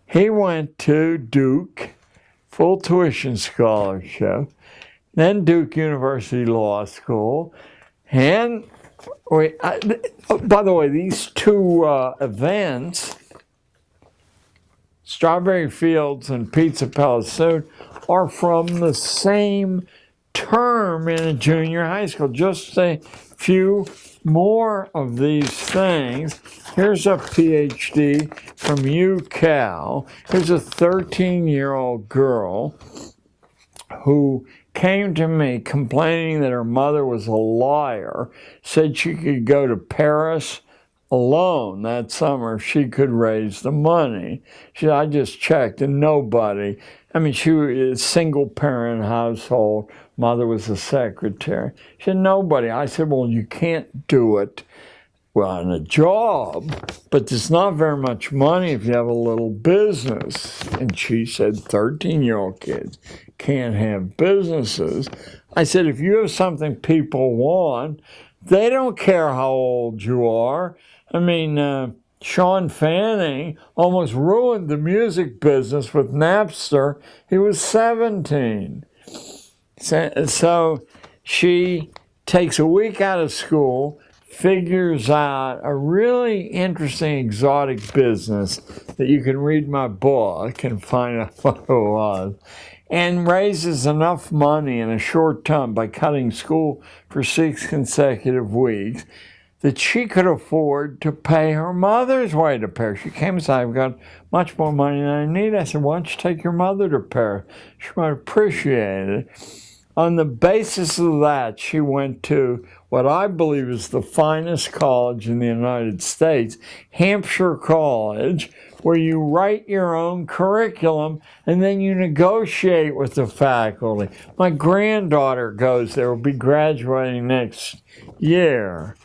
He went to Duke, full tuition scholarship, then Duke University Law School, and by the way, these 2 events, Strawberry Fields and Pizza Palace, are from the same term in a junior high school. Just a few more of these things. Here's a PhD from UCal. Here's a 13-year-old girl who came to me complaining that her mother was a liar, said she could go to Paris alone that summer if she could raise the money. She said, I just checked and nobody. I mean, she was a single-parent household. Mother was a secretary. She said, nobody. I said, well, you can't do it on a job, but there's not very much money if you have a little business. And she said, 13-year-old kids can't have businesses. I said, if you have something people want, they don't care how old you are. I mean, Sean Fanning almost ruined the music business with Napster. He was 17. So she takes a week out of school, figures out a really interesting exotic business that you can read my book and find out what it was, and raises enough money in a short time by cutting school for 6 consecutive weeks that she could afford to pay her mother's way to Paris. She came and said, I've got much more money than I need. I said, why don't you take your mother to Paris? She might appreciate it. On the basis of that, she went to what I believe is the finest college in the United States, Hampshire College, where you write your own curriculum and then you negotiate with the faculty. My granddaughter goes there, will be graduating next year.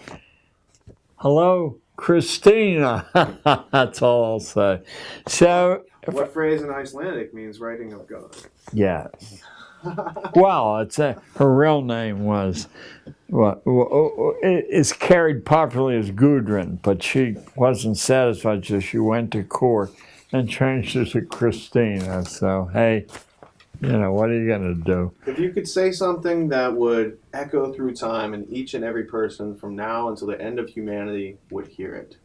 Hello, Christina. That's all I'll say. So, What phrase in Icelandic means writing of God? yes. Well, her real name was, it's carried popularly as Gudrun, but she wasn't satisfied, so she went to court and changed it to Christina. So, hey, what are you going to do? If you could say something that would echo through time and each and every person from now until the end of humanity would hear it.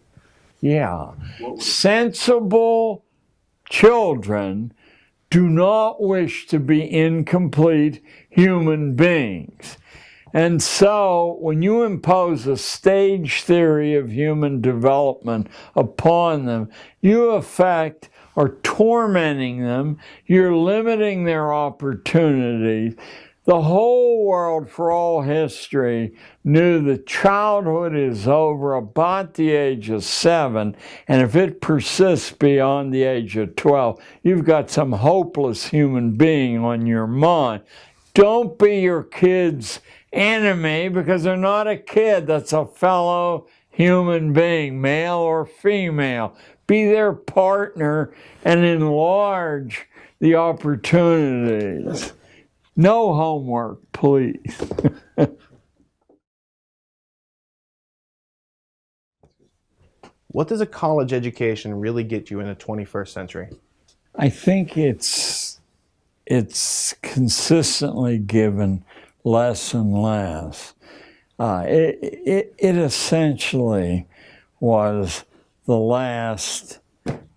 Yeah. What would it be? Sensible children do not wish to be incomplete human beings. And so when you impose a stage theory of human development upon them, you in effect are tormenting them, you're limiting their opportunities. The whole world for all history knew that childhood is over about the age of 7, and if it persists beyond the age of 12, you've got some hopeless human being on your mind. Don't be your kid's enemy, because they're not a kid. That's a fellow human being, male or female. Be their partner and enlarge the opportunities. No homework, please. What does a college education really get you in the 21st century? I think it's consistently given less and less. It essentially was the last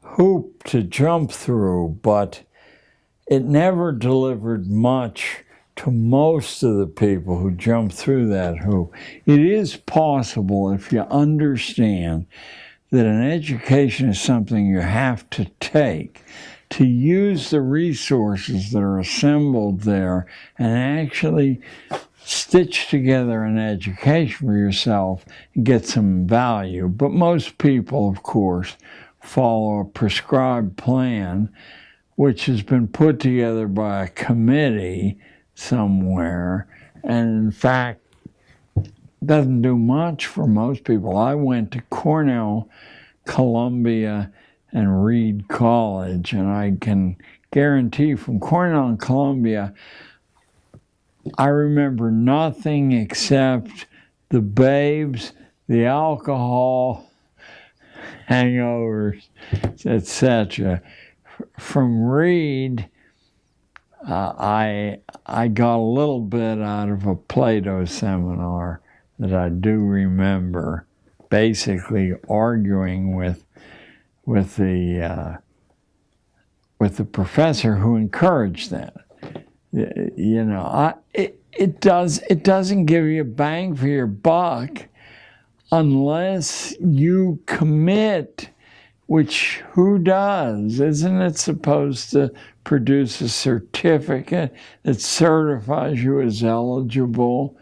hoop to jump through, but it never delivered much to most of the people who jumped through that hoop. It is possible, if you understand that an education is something you have to take, to use the resources that are assembled there and actually stitch together an education for yourself and get some value. But most people, of course, follow a prescribed plan which has been put together by a committee somewhere, and in fact doesn't do much for most people. I went to Cornell, Columbia, and Reed College, and I can guarantee from Cornell and Columbia, I remember nothing except the babes, the alcohol, hangovers, etc. From Reed, I got a little bit out of a Plato seminar that I do remember, basically arguing with the professor who encouraged that. You know, it doesn't give you a bang for your buck unless you commit, which who does? Isn't it supposed to produce a certificate that certifies you as eligible?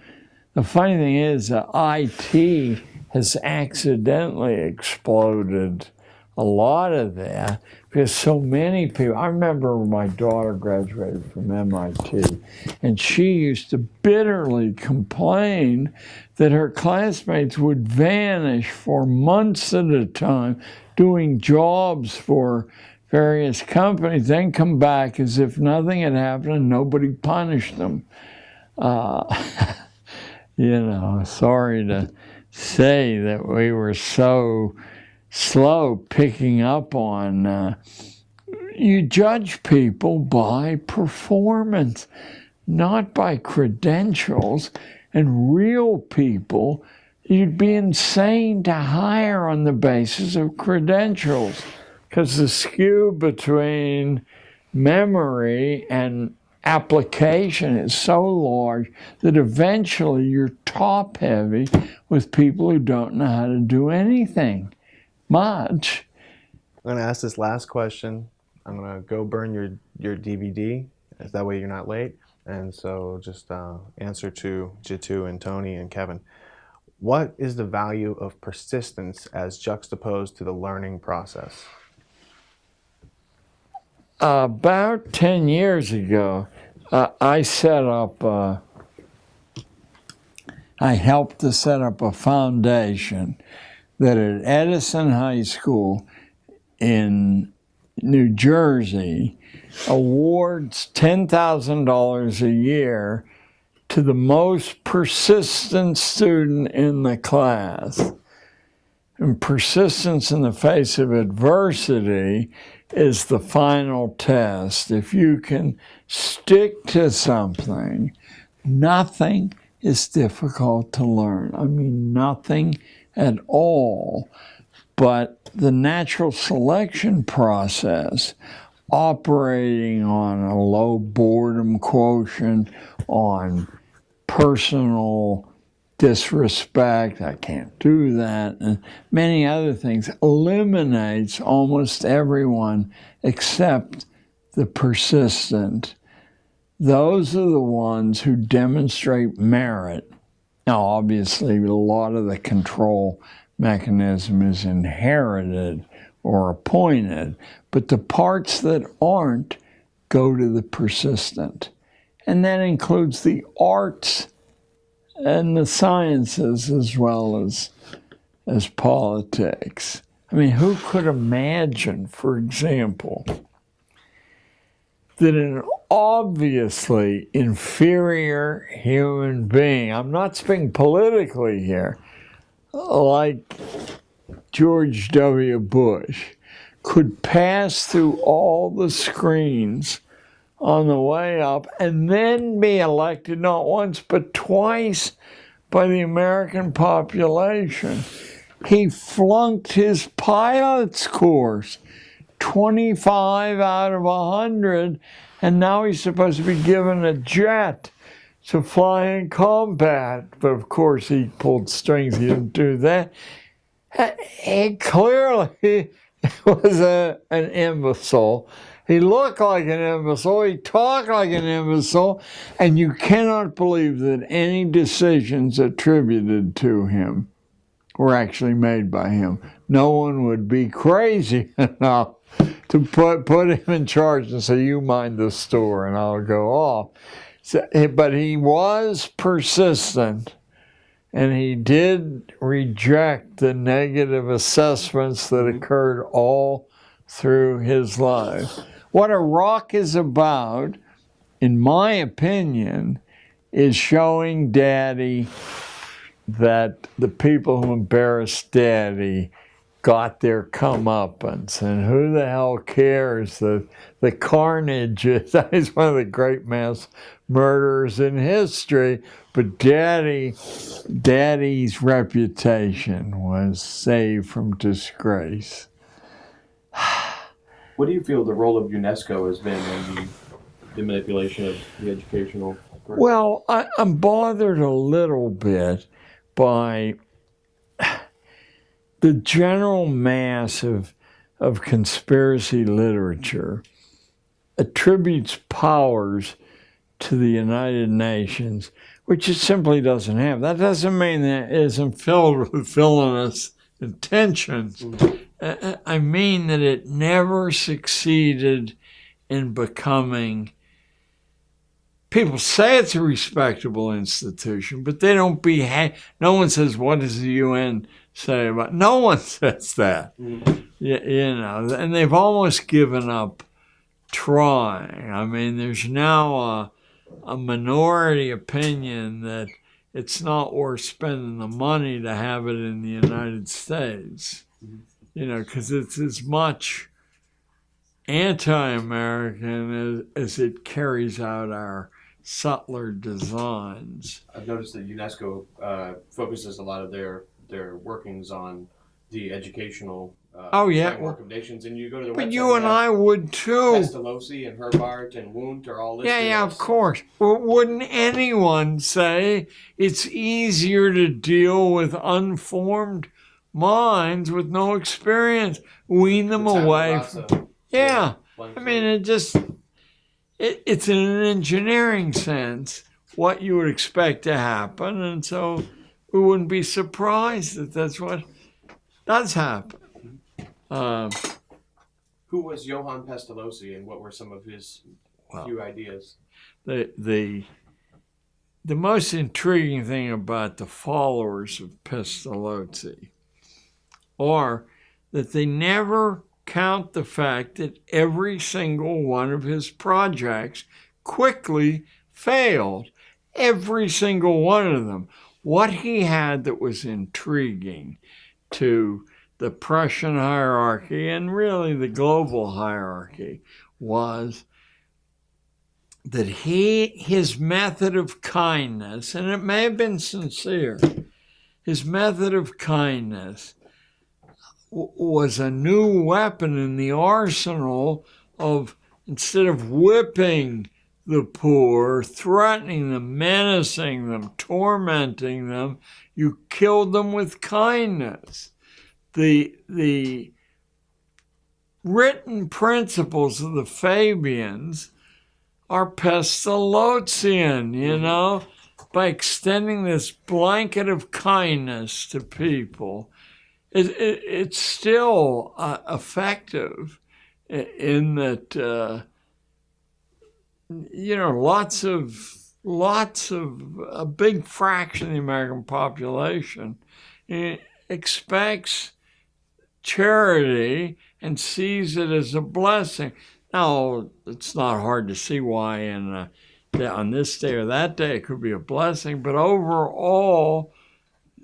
The funny thing is that IT has accidentally exploded a lot of that because so many people, I remember when my daughter graduated from MIT, and she used to bitterly complain that her classmates would vanish for months at a time doing jobs for various companies, then come back as if nothing had happened and nobody punished them. You know, sorry to say that we were so slow picking up on, you judge people by performance, not by credentials. And real people, you'd be insane to hire on the basis of credentials, because the skew between memory and application is so large that eventually you're top heavy with people who don't know how to do anything much. I'm going to ask this last question. I'm going to go burn your DVD. That way you're not late. And so just answer to Jitu and Tony and Kevin. What is the value of persistence as juxtaposed to the learning process? About 10 years ago, I helped to set up a foundation that at Edison High School in New Jersey awards $10,000 a year to the most persistent student in the class. And persistence in the face of adversity is the final test. If you can stick to something, nothing is difficult to learn. I mean, nothing at all. But the natural selection process, operating on a low boredom quotient, on personal disrespect, I can't do that, and many other things, eliminates almost everyone except the persistent. Those are the ones who demonstrate merit. Now, obviously, a lot of the control mechanism is inherited or appointed, but the parts that aren't go to the persistent. And that includes the arts and the sciences as well as politics. I mean, who could imagine, for example, that an obviously inferior human being, I'm not speaking politically here, like George W. Bush, could pass through all the screens on the way up and then be elected not once but twice by the American population? He flunked his pilot's course 25 out of 100, and now he's supposed to be given a jet to fly in combat. But of course he pulled strings, he didn't do that. He clearly was an imbecile. He looked like an imbecile, he talked like an imbecile, and you cannot believe that any decisions attributed to him were actually made by him. No one would be crazy enough to put him in charge and say, you mind the store and I'll go off. So, but he was persistent, and he did reject the negative assessments that occurred all through his life. What Iraq is about, in my opinion, is showing Daddy that the people who embarrassed Daddy got their comeuppance, and who the hell cares that the carnage is he's one of the great mass murderers in history, but Daddy's reputation was saved from disgrace. What do you feel the role of UNESCO has been in the manipulation of the educational curriculum? Well, I'm bothered a little bit by the general mass of conspiracy literature attributes powers to the United Nations, which it simply doesn't have. That doesn't mean that it isn't filled with villainous intentions. I mean that it never succeeded in becoming, people say it's a respectable institution, but they don't behave. No one says, what does the UN say about? No one says that. Mm-hmm. You know, and they've almost given up trying. I mean, there's now a minority opinion that it's not worth spending the money to have it in the United States. Mm-hmm. You know, because it's as much anti-American as it carries out our subtler designs. I've noticed that UNESCO focuses a lot of their workings on the educational framework of nations, and you go to their website. But you and I would too. Pestalozzi and Herbart and Wundt are all listed. Yeah, of course. Well, wouldn't anyone say it's easier to deal with unformed minds with no experience? Wean them away. Yeah. I mean, it's in an engineering sense what you would expect to happen, and so we wouldn't be surprised that that's what does happen. Who was Johann Pestalozzi, and what were some of his few ideas? The most intriguing thing about the followers of Pestalozzi are that they never count the fact that every single one of his projects quickly failed. Every single one of them. What he had that was intriguing to the Prussian hierarchy and really the global hierarchy was that his method of kindness, and it may have been sincere, his method of kindness was a new weapon in the arsenal of, instead of whipping the poor, threatening them, menacing them, tormenting them, you killed them with kindness. The written principles of the Fabians are pestalozzian, you know, by extending this blanket of kindness to people. It's still effective in that, you know, a big fraction of the American population expects charity and sees it as a blessing. Now, it's not hard to see why on this day or that day it could be a blessing, but overall,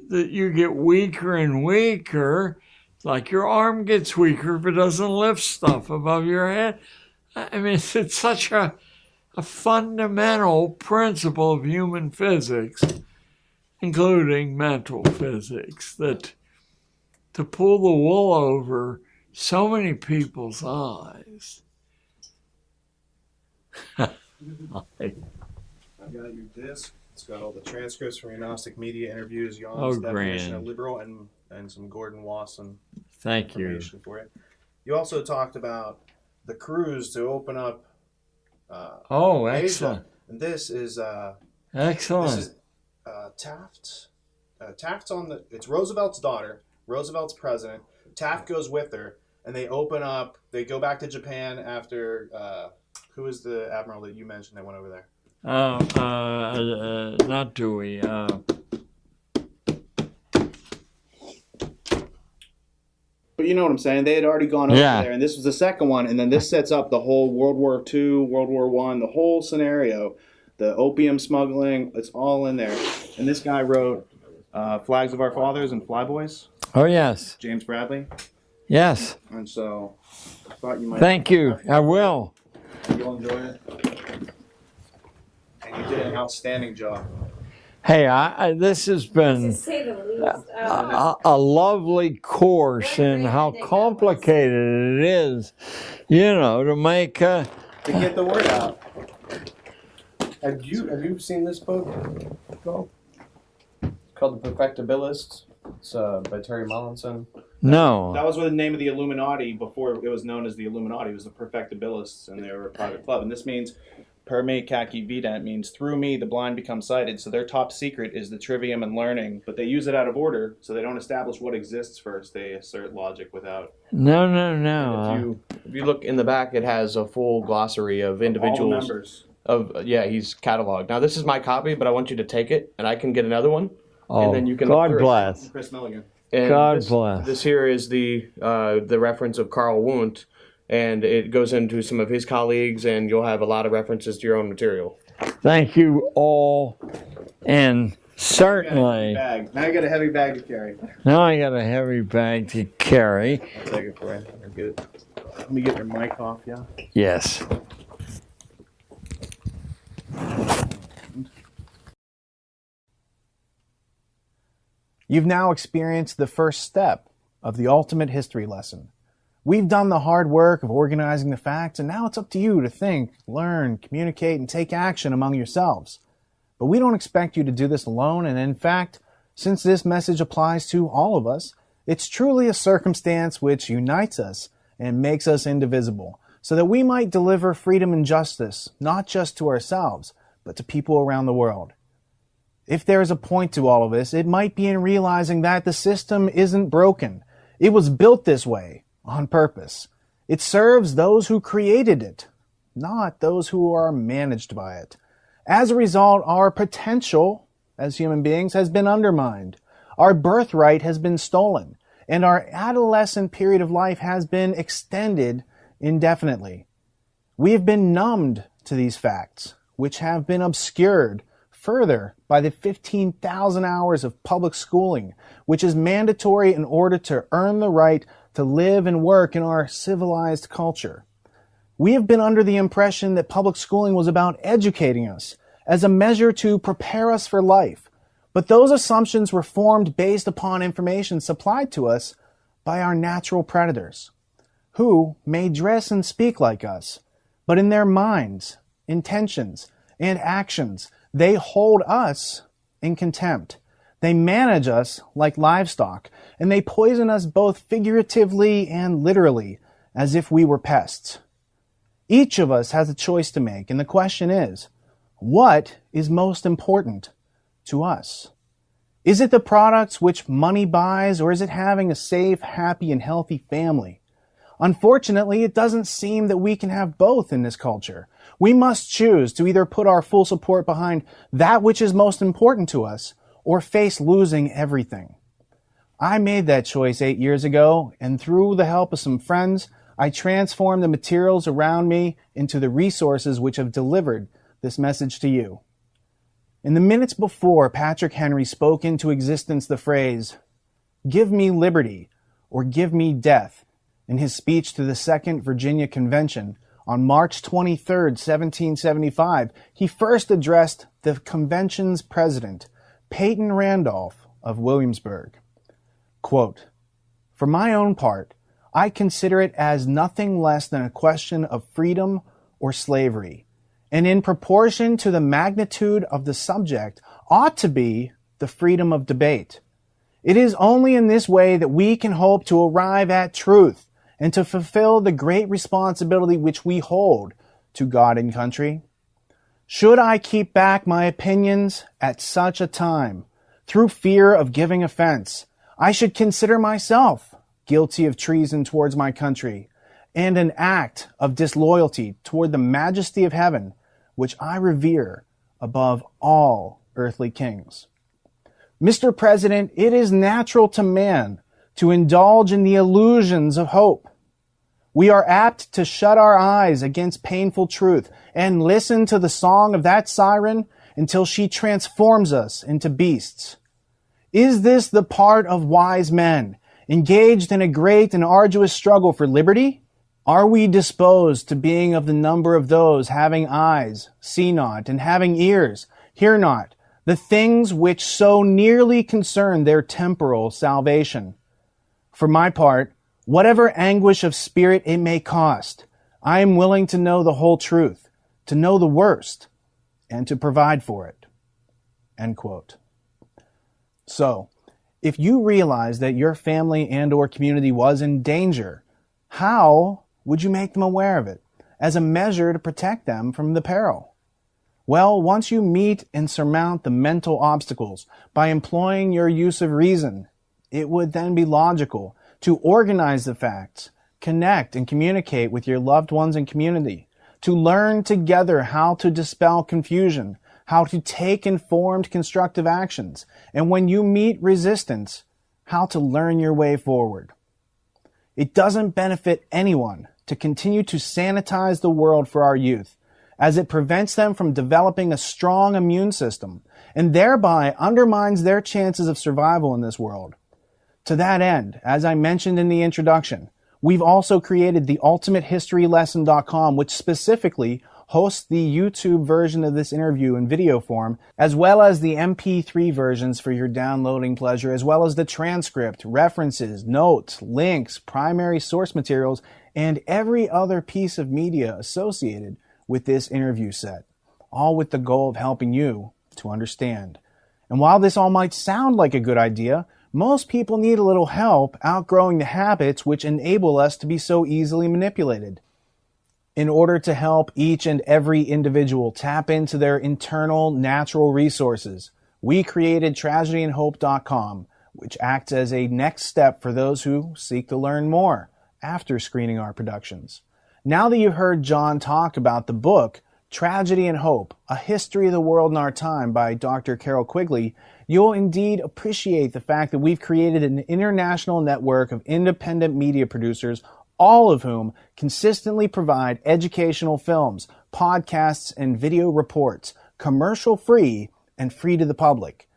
that you get weaker and weaker, like your arm gets weaker if it doesn't lift stuff above your head. I mean, it's such a fundamental principle of human physics, including mental physics, that to pull the wool over so many people's eyes. I've got your disc. It's got all the transcripts from your Gnostic media interviews, Jan's definition of liberal, and some Gordon Wasson information for it. You also talked about the cruise to open up excellent. Asia. And this is excellent. This is Taft. Taft's on the. It's Roosevelt's daughter. Roosevelt's president. Taft goes with her, and they open up. They go back to Japan after. Who was the admiral that you mentioned that went over there? Not Dewey. But you know what I'm saying? They had already gone over there, and this was the second one, and then this sets up the whole World War II, World War I, the whole scenario, the opium smuggling, it's all in there. And this guy wrote Flags of Our Fathers and Flyboys. Oh, yes. James Bradley. Yes. And so I thought you might. Thank you. I will. You'll enjoy it. And you did an outstanding job. Hey, this has been To say the least. a lovely course in how complicated it is, you know, to make. To get the word out. Have you seen this book? It's called The Perfectibilists. It's by Terry Mollinson. No. That was the name of the Illuminati before it was known as the Illuminati. It was the Perfectibilists, and they were a private club. And this means per me khaki vidant means through me the blind become sighted. So their top secret is the trivium and learning, but they use it out of order, so they don't establish what exists first. They assert logic without. No. If you look in the back, it has a full glossary of individuals. All the members. He's cataloged. Now this is my copy, but I want you to take it, and I can get another one. Oh, and then you can God look bless. Chris Milligan. And God bless. This here is the reference of Carl Wundt, and it goes into some of his colleagues, and you'll have a lot of references to your own material. Thank you all, and certainly. Now you got a heavy bag to carry. Now I got a heavy bag to carry. I'll take it for you. I'll get it. Let me get your mic off, yeah? Yes. You've now experienced the first step of the ultimate history lesson. We've done the hard work of organizing the facts, and now it's up to you to think, learn, communicate, and take action among yourselves. But we don't expect you to do this alone, and in fact, since this message applies to all of us, it's truly a circumstance which unites us and makes us indivisible, so that we might deliver freedom and justice, not just to ourselves, but to people around the world. If there is a point to all of this, it might be in realizing that the system isn't broken. It was built this way, on purpose. It serves those who created it, not those who are managed by it. As a result, our potential as human beings has been undermined. Our birthright has been stolen, and our adolescent period of life has been extended indefinitely. We have been numbed to these facts, which have been obscured further by the 15,000 hours of public schooling, which is mandatory in order to earn the right to live and work in our civilized culture. We have been under the impression that public schooling was about educating us as a measure to prepare us for life, but those assumptions were formed based upon information supplied to us by our natural predators, who may dress and speak like us, but in their minds, intentions, and actions, they hold us in contempt. They manage us like livestock, and they poison us both figuratively and literally, as if we were pests. Each of us has a choice to make, and the question is, what is most important to us? Is it the products which money buys, or is it having a safe, happy, and healthy family? Unfortunately, it doesn't seem that we can have both in this culture. We must choose to either put our full support behind that which is most important to us, or face losing everything. I made that choice 8 years ago, and through the help of some friends, I transformed the materials around me into the resources which have delivered this message to you. In the minutes before Patrick Henry spoke into existence the phrase, "Give me liberty or give me death," in his speech to the Second Virginia Convention on March 23, 1775, he first addressed the convention's president, Peyton Randolph of Williamsburg. Quote, "For my own part, I consider it as nothing less than a question of freedom or slavery, and in proportion to the magnitude of the subject ought to be the freedom of debate. It is only in this way that we can hope to arrive at truth and to fulfill the great responsibility which we hold to God and country. Should I keep back my opinions at such a time, through fear of giving offense, I should consider myself guilty of treason towards my country, and an act of disloyalty toward the majesty of heaven, which I revere above all earthly kings. Mr. President, it is natural to man to indulge in the illusions of hope. We are apt to shut our eyes against painful truth and listen to the song of that siren until she transforms us into beasts. Is this the part of wise men, engaged in a great and arduous struggle for liberty? Are we disposed to being of the number of those having eyes, see not, and having ears, hear not, the things which so nearly concern their temporal salvation? For my part, whatever anguish of spirit it may cost, I am willing to know the whole truth, to know the worst, and to provide for it." End quote. So, if you realize that your family and or community was in danger, how would you make them aware of it as a measure to protect them from the peril? Well, once you meet and surmount the mental obstacles by employing your use of reason, it would then be logical to organize the facts, connect and communicate with your loved ones and community, to learn together how to dispel confusion, how to take informed constructive actions, and when you meet resistance, how to learn your way forward. It doesn't benefit anyone to continue to sanitize the world for our youth, as it prevents them from developing a strong immune system, and thereby undermines their chances of survival in this world. To that end, as I mentioned in the introduction, we've also created the ultimatehistorylesson.com, which specifically hosts the YouTube version of this interview in video form, as well as the MP3 versions for your downloading pleasure, as well as the transcript, references, notes, links, primary source materials, and every other piece of media associated with this interview set, all with the goal of helping you to understand. And while this all might sound like a good idea, most people need a little help outgrowing the habits which enable us to be so easily manipulated. In order to help each and every individual tap into their internal natural resources, we created tragedyandhope.com, which acts as a next step for those who seek to learn more after screening our productions. Now that you've heard John talk about the book, Tragedy and Hope, A History of the World in Our Time by Dr. Carol Quigley, you'll indeed appreciate the fact that we've created an international network of independent media producers, all of whom consistently provide educational films, podcasts, and video reports, commercial-free and free to the public.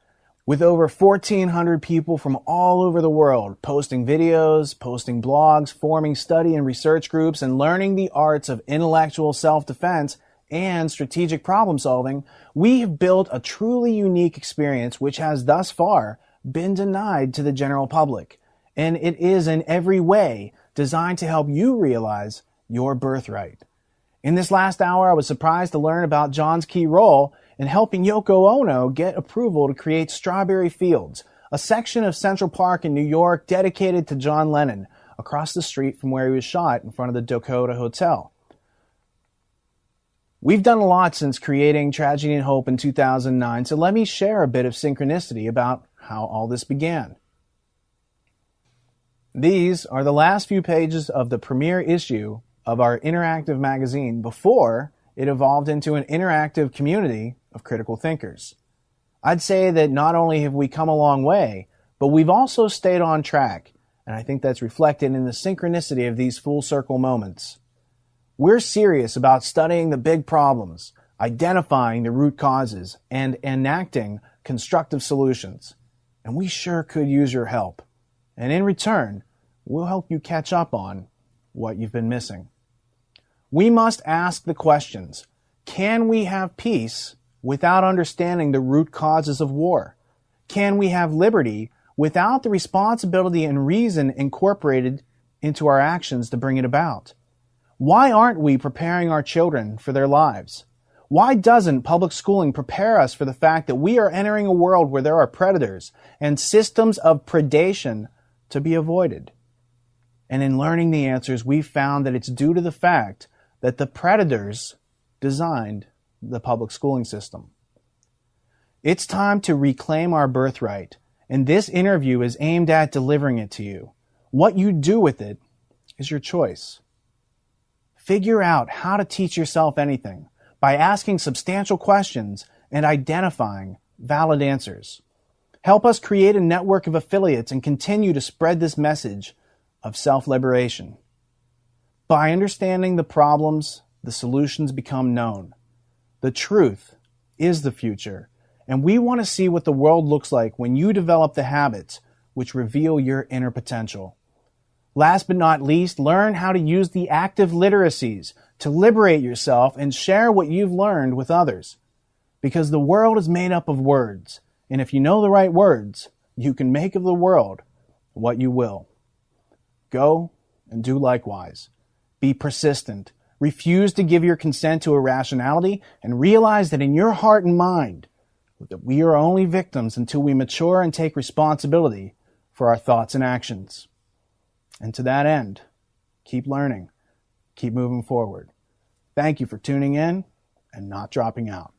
With over 1,400 people from all over the world posting videos, posting blogs, forming study and research groups, and learning the arts of intellectual self-defense and strategic problem solving, we have built a truly unique experience which has thus far been denied to the general public. and it is in every way designed to help you realize your birthright. In this last hour, I was surprised to learn about John's key role in helping Yoko Ono get approval to create Strawberry Fields, a section of Central Park in New York dedicated to John Lennon, across the street from where he was shot in front of the Dakota Hotel. We've done a lot since creating Tragedy and Hope in 2009, so let me share a bit of synchronicity about how all this began. These are the last few pages of the premiere issue of our interactive magazine before it evolved into an interactive community of critical thinkers. I'd say that not only have we come a long way, but we've also stayed on track, and I think that's reflected in the synchronicity of these full circle moments. We're serious about studying the big problems, identifying the root causes, and enacting constructive solutions. And we sure could use your help. And in return, we'll help you catch up on what you've been missing. We must ask the questions: can we have peace without understanding the root causes of war? Can we have liberty without the responsibility and reason incorporated into our actions to bring it about? Why aren't we preparing our children for their lives? Why doesn't public schooling prepare us for the fact that we are entering a world where there are predators and systems of predation to be avoided? And in learning the answers, we've found that it's due to the fact that the predators designed the public schooling system. It's time to reclaim our birthright, and this interview is aimed at delivering it to you. What you do with it is your choice. Figure out how to teach yourself anything by asking substantial questions and identifying valid answers. Help us create a network of affiliates and continue to spread this message of self-liberation. By understanding the problems, the solutions become known. The truth is the future, and we want to see what the world looks like when you develop the habits which reveal your inner potential. Last but not least, learn how to use the active literacies to liberate yourself and share what you've learned with others. Because the world is made up of words, and if you know the right words, you can make of the world what you will. Go and do likewise. Be persistent. Refuse to give your consent to irrationality, and realize that in your heart and mind, that we are only victims until we mature and take responsibility for our thoughts and actions. And to that end, keep learning, keep moving forward. Thank you for tuning in and not dropping out.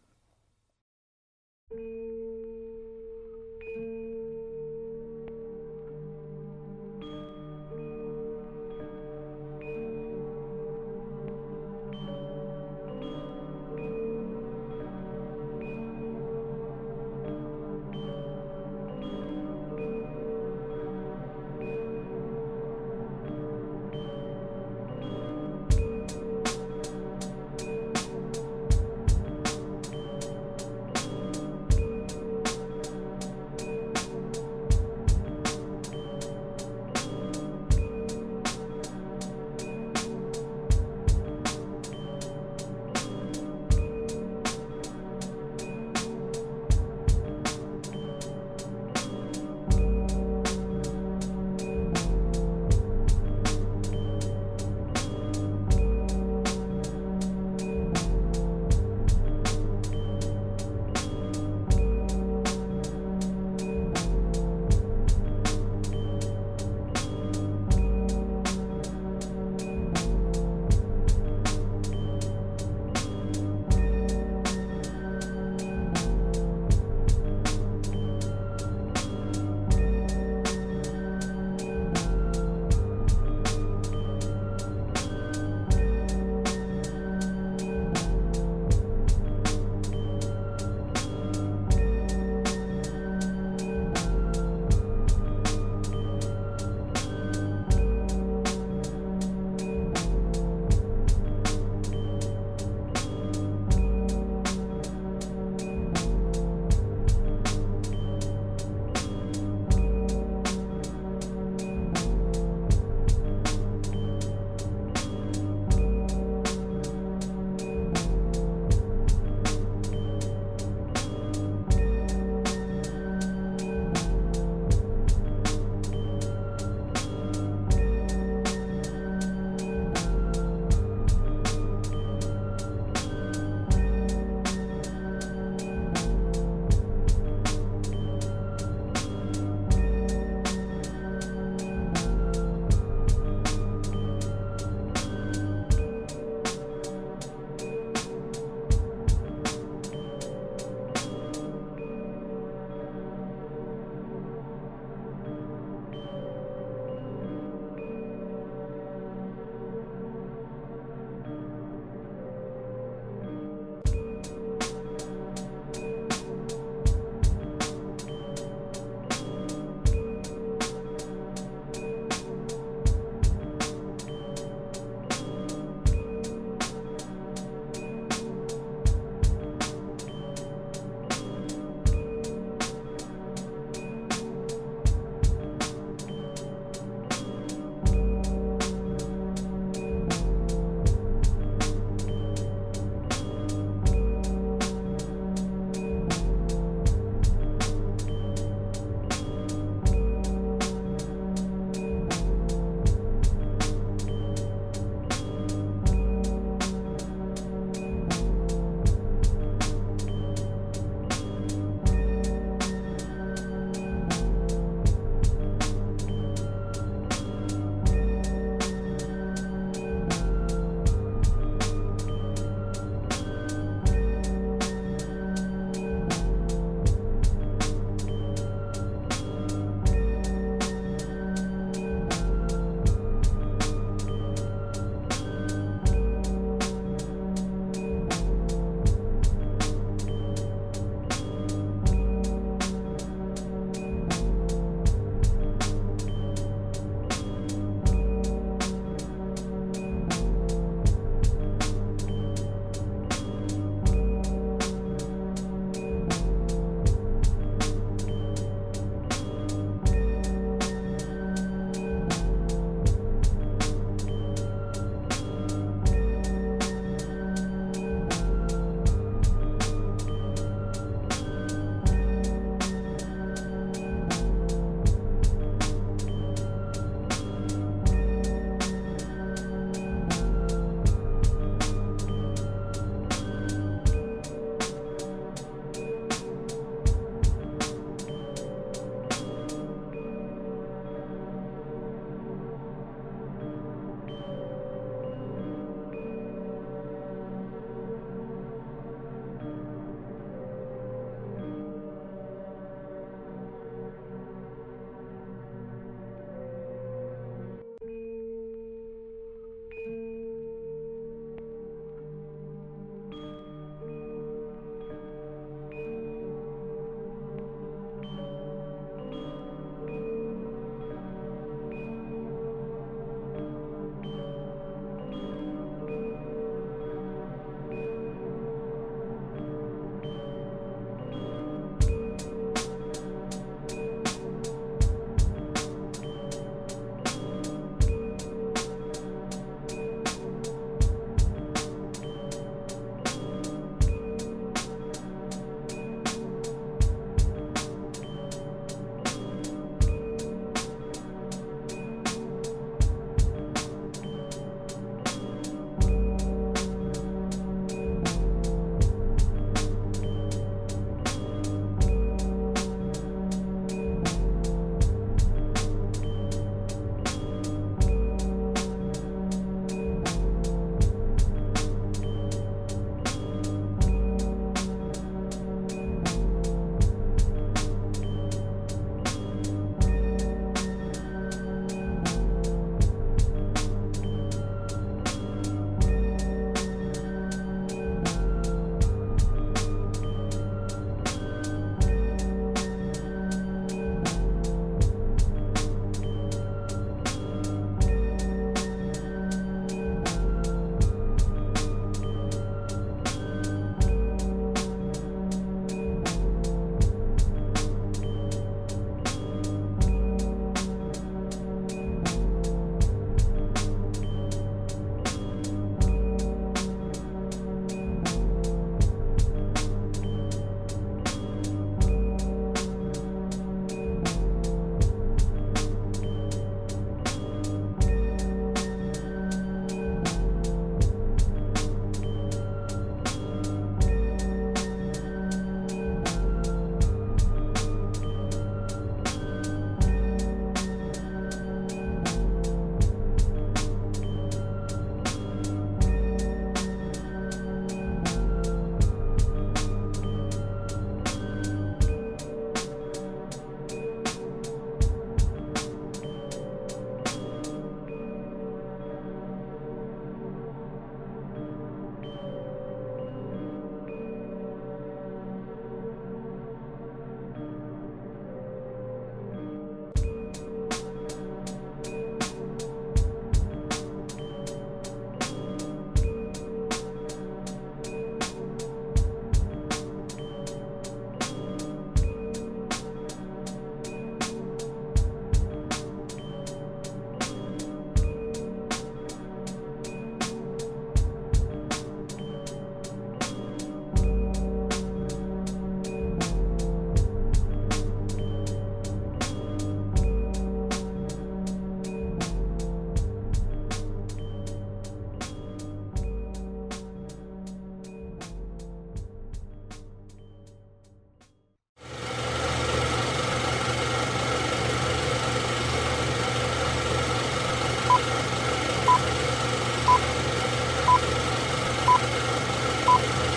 Bye.